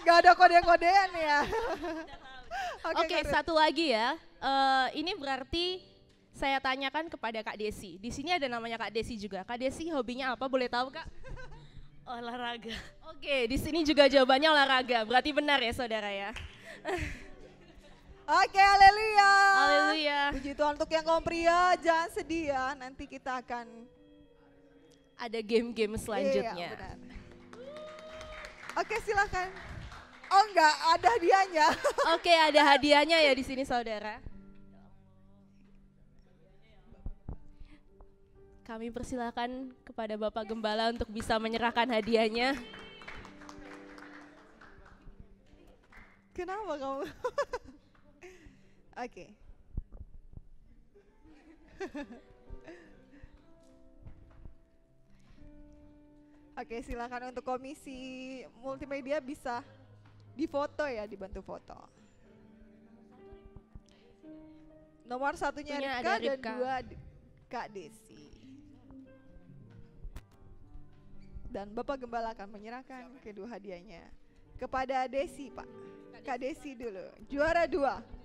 Gak ada kode-kodean ya. Oke, Kak Rit. satu lagi ya. Ini berarti saya tanyakan kepada Kak Desi. Di sini ada namanya Kak Desi juga. Kak Desi hobinya apa? Boleh tahu Kak? Olahraga. Oke, di sini juga jawabannya olahraga. Berarti benar ya saudara ya. Oke, haleluya. Haleluya. Puji Tuhan untuk yang kaum pria, jangan sedih ya. Nanti kita akan Ada game-game selanjutnya. Iya, benar. Oke, silakan. Oh enggak, ada hadiahnya. Oke, ada hadiahnya ya di sini saudara. Kami persilakan kepada Bapak Gembala untuk bisa menyerahkan hadiahnya. Kenapa kamu? Oke. Oke, silakan untuk komisi multimedia bisa difoto ya, dibantu foto. Nomor satunya Punya Ripka ada dan Ripka. 2 Kak Desi. Dan Bapak Gembala akan menyerahkan kedua hadiahnya kepada Desi, Pak. Kak Desi dulu, juara 2.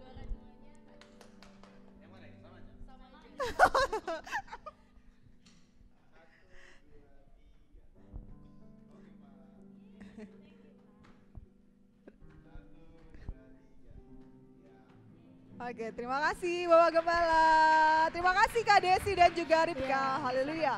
Oke, terima kasih Bapak Gembala. Terima kasih Kak Desi dan juga Ripka. Iya. Haleluya.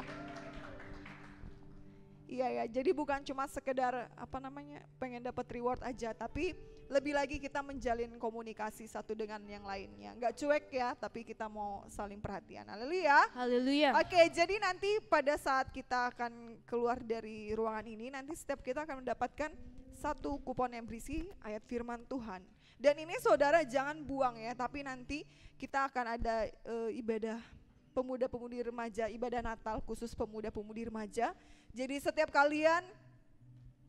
Iya ya, jadi bukan cuma sekedar apa namanya pengen dapat reward aja, tapi lebih lagi kita menjalin komunikasi satu dengan yang lainnya. Nggak cuek ya, tapi kita mau saling perhatian. Haleluya. Haleluya. Oke, jadi nanti pada saat kita akan keluar dari ruangan ini, nanti setiap kita akan mendapatkan satu kupon yang berisi ayat firman Tuhan. Dan ini saudara jangan buang ya, tapi nanti kita akan ada ibadah pemuda-pemudi remaja, ibadah Natal khusus pemuda-pemudi remaja. Jadi setiap kalian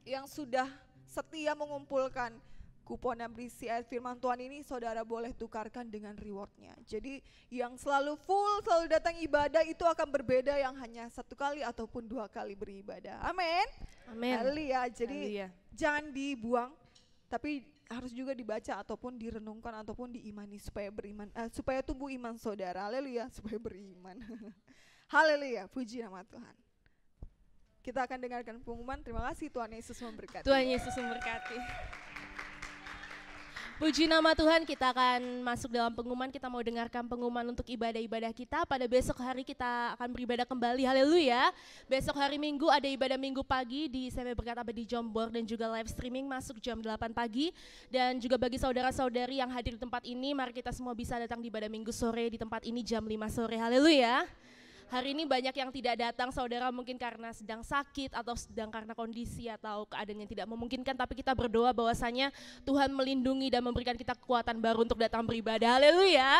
yang sudah setia mengumpulkan kupon yang berisi ayat firman Tuhan ini saudara boleh tukarkan dengan rewardnya. Jadi yang selalu full, selalu datang ibadah itu akan berbeda yang hanya 1 kali ataupun 2 kali beribadah. Amin. Amin. Haleluya. Jadi Haleluya. jangan dibuang, tapi harus juga dibaca ataupun direnungkan ataupun diimani supaya beriman, supaya tumbuh iman saudara. Haleluya, supaya beriman. Haleluya, puji nama Tuhan. Kita akan dengarkan pengumuman. Terima kasih, Tuhan Yesus memberkati. Tuhan Yesus memberkati. Puji nama Tuhan, kita akan masuk dalam pengumuman. Kita mau dengarkan pengumuman untuk ibadah-ibadah kita. Pada besok hari kita akan beribadah kembali, haleluya. Besok hari Minggu ada ibadah Minggu pagi di CV Berkat Abadi Jombor dan juga live streaming masuk jam 8 pagi. Dan juga bagi saudara-saudari yang hadir di tempat ini, mari kita semua bisa datang di ibadah Minggu sore di tempat ini jam 5 sore, haleluya. Hari ini banyak yang tidak datang, saudara mungkin karena sedang sakit atau sedang karena kondisi atau keadaan yang tidak memungkinkan, tapi kita berdoa bahwasanya Tuhan melindungi dan memberikan kita kekuatan baru untuk datang beribadah, haleluya.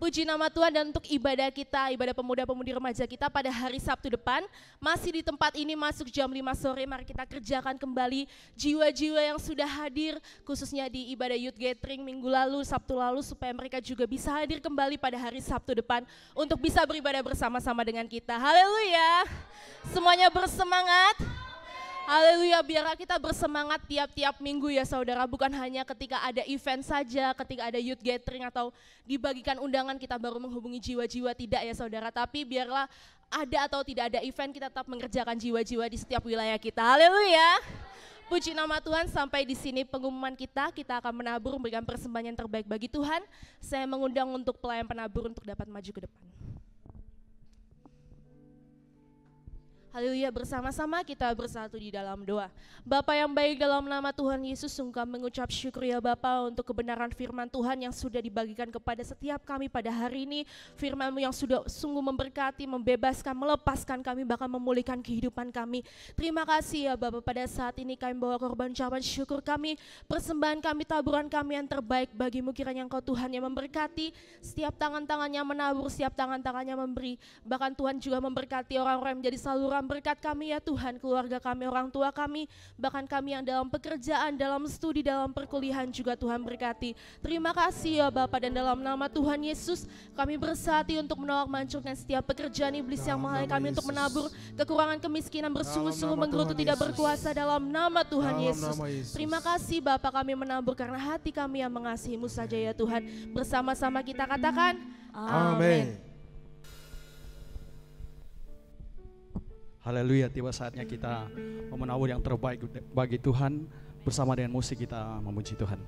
Puji nama Tuhan. Dan untuk ibadah kita, ibadah pemuda-pemudi remaja kita pada hari Sabtu depan, masih di tempat ini masuk jam 5 sore, mari kita kerjakan kembali jiwa-jiwa yang sudah hadir, khususnya di ibadah youth gathering minggu lalu, Sabtu lalu, supaya mereka juga bisa hadir kembali pada hari Sabtu depan, untuk bisa beribadah bersama-sama dengan kita, haleluya. Semuanya bersemangat. Haleluya, biarlah kita bersemangat tiap-tiap minggu ya saudara, bukan hanya ketika ada event saja, ketika ada youth gathering atau dibagikan undangan kita baru menghubungi jiwa-jiwa, tidak ya saudara, tapi biarlah ada atau tidak ada event kita tetap mengerjakan jiwa-jiwa di setiap wilayah kita, haleluya. Puji nama Tuhan, sampai di sini pengumuman kita akan menabur memberikan persembahan yang terbaik bagi Tuhan. Saya mengundang untuk pelayan penabur untuk dapat maju ke depan. Haleluya, bersama-sama kita bersatu di dalam doa. Bapa yang baik, dalam nama Tuhan Yesus, sungguh mengucap syukur ya Bapa untuk kebenaran firman Tuhan yang sudah dibagikan kepada setiap kami pada hari ini. Firman-Mu yang sudah sungguh memberkati, membebaskan, melepaskan kami, bahkan memulihkan kehidupan kami. Terima kasih ya Bapa, pada saat ini kami bawa korban ucapan syukur kami, persembahan kami, taburan kami yang terbaik bagi-Mu, kiranya Engkau Tuhan yang memberkati, setiap tangan-tangannya menabur, setiap tangan-tangannya memberi, bahkan Tuhan juga memberkati orang-orang yang menjadi saluran berkat kami ya Tuhan, keluarga kami, orang tua kami, bahkan kami yang dalam pekerjaan, dalam studi, dalam perkuliahan juga Tuhan berkati. Terima kasih ya Bapa, dan dalam nama Tuhan Yesus kami bersatu untuk menolak mancurkan setiap pekerjaan iblis yang menghalangi kami untuk menabur kekurangan kemiskinan bersungguh-sungguh menggerutu tidak berkuasa dalam nama Tuhan Yesus. Terima kasih Bapa, kami menabur karena hati kami yang mengasihi-Mu saja ya Tuhan. Bersama-sama kita katakan amin. Haleluya, tiba saatnya kita menabur yang terbaik bagi Tuhan. Bersama dengan musik kita memuji Tuhan.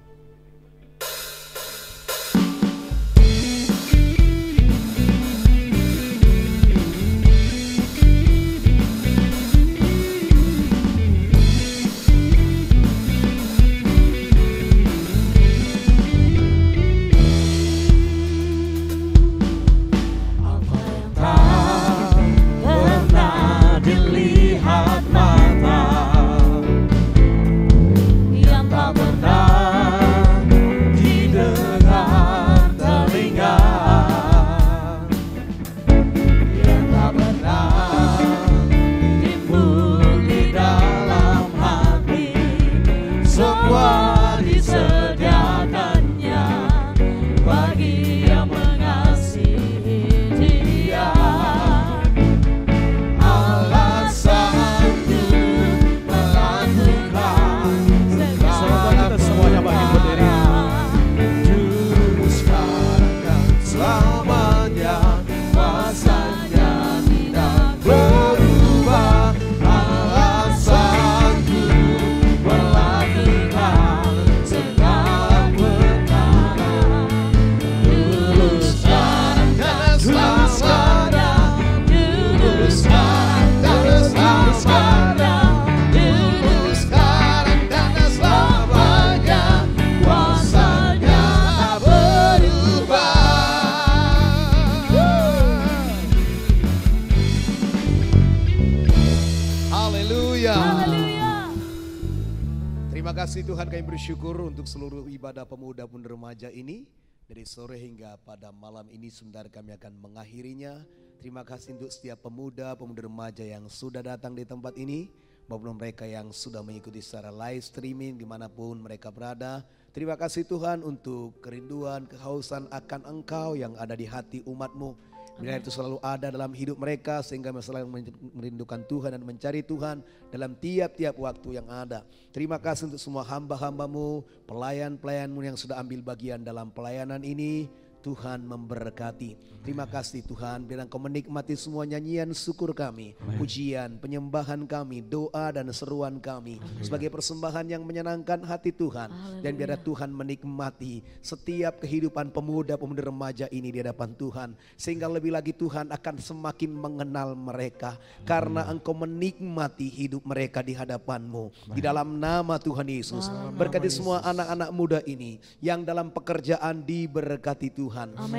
Tuhan, kami bersyukur untuk seluruh ibadah pemuda dan remaja ini. Dari sore hingga pada malam ini sebentar kami akan mengakhirinya. Terima kasih untuk setiap pemuda remaja yang sudah datang di tempat ini. maupun mereka yang sudah mengikuti secara live streaming dimanapun mereka berada. Terima kasih Tuhan untuk kerinduan, kehausan akan Engkau yang ada di hati umat-Mu. Biar itu selalu ada dalam hidup mereka sehingga mereka selalu merindukan Tuhan dan mencari Tuhan dalam tiap-tiap waktu yang ada. Terima kasih untuk semua hamba-hamba-Mu, pelayan-pelayan-Mu yang sudah ambil bagian dalam pelayanan ini. Tuhan memberkati. Terima kasih Tuhan, biar Engkau menikmati semua nyanyian syukur kami, pujian, penyembahan kami, doa dan seruan kami sebagai persembahan yang menyenangkan hati Tuhan. Dan biar Tuhan menikmati setiap kehidupan pemuda-pemudi remaja ini di hadapan Tuhan, sehingga lebih lagi Tuhan akan semakin mengenal mereka karena Engkau menikmati hidup mereka di hadapan-Mu. Di dalam nama Tuhan Yesus, berkati semua anak-anak muda ini yang dalam pekerjaan diberkati Tuhan.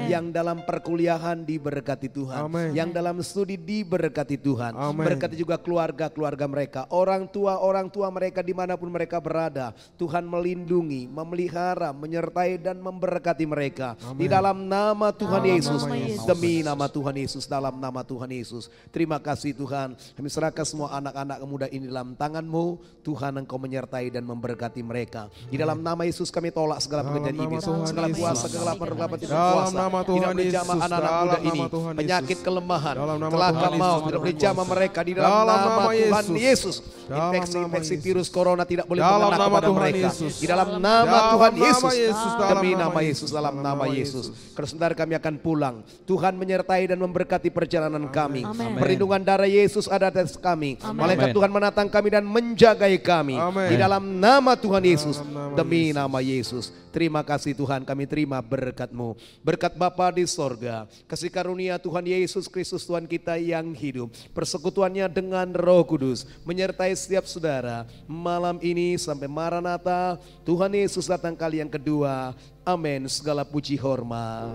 Yang dalam perkuliahan diberkati Tuhan. Yang dalam studi diberkati Tuhan. Berkati juga keluarga-keluarga mereka, orang tua mereka dimanapun mereka berada. Tuhan melindungi, memelihara, menyertai dan memberkati mereka. Di dalam nama Tuhan Yesus, demi nama Tuhan Yesus, dalam nama Tuhan Yesus. Terima kasih Tuhan, kami serahkan semua anak-anak muda ini dalam tangan-Mu. Tuhan, Engkau menyertai dan memberkati mereka. Di dalam nama Yesus kami tolak segala pekerjaan iblis, segala kuasa kegelapan tidak kuasa, tidak menjamah anak-anak muda ini, penyakit kelemahan, celaka maut tidak boleh jamah mereka di dalam nama Tuhan Yesus. Infeksi virus corona tidak boleh mengenai kepada mereka di dalam nama Tuhan Yesus. Demi nama Yesus, dalam nama Yesus. Karena sebentar kami akan pulang, Tuhan menyertai dan memberkati perjalanan kami. Perlindungan darah Yesus ada atas kami. Malaikat Tuhan menatang kami dan menjagai kami di dalam nama Tuhan Yesus. Demi nama Yesus. Terima kasih Tuhan, kami terima berkat-Mu. Berkat Bapa di sorga, kasih karunia Tuhan Yesus Kristus Tuhan kita yang hidup, persekutuannya dengan Roh Kudus, menyertai setiap saudara malam ini sampai Maranatha. Tuhan Yesus datang kali yang kedua. Amin. Segala puji hormat.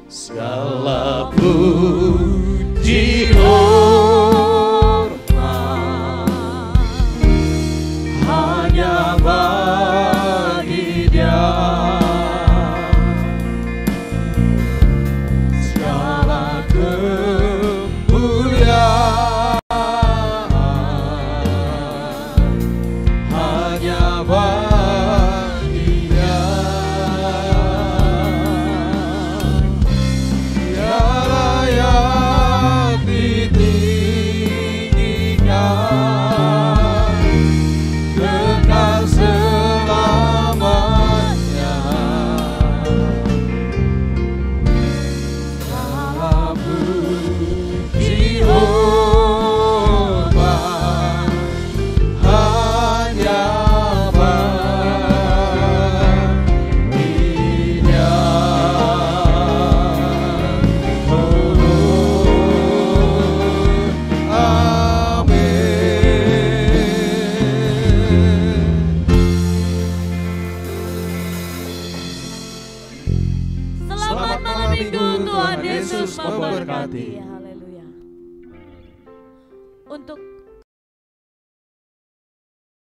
Segala puji hormat hanya bagi Dia. Segala kemuliaan hanya bagi Dia. Dia layak ditinggikan, kekal selamanya. Segala puji hormat hanya bagi Dia. Selamat malam minggu, Tuhan Yesus memberkati. Haleluya. Untuk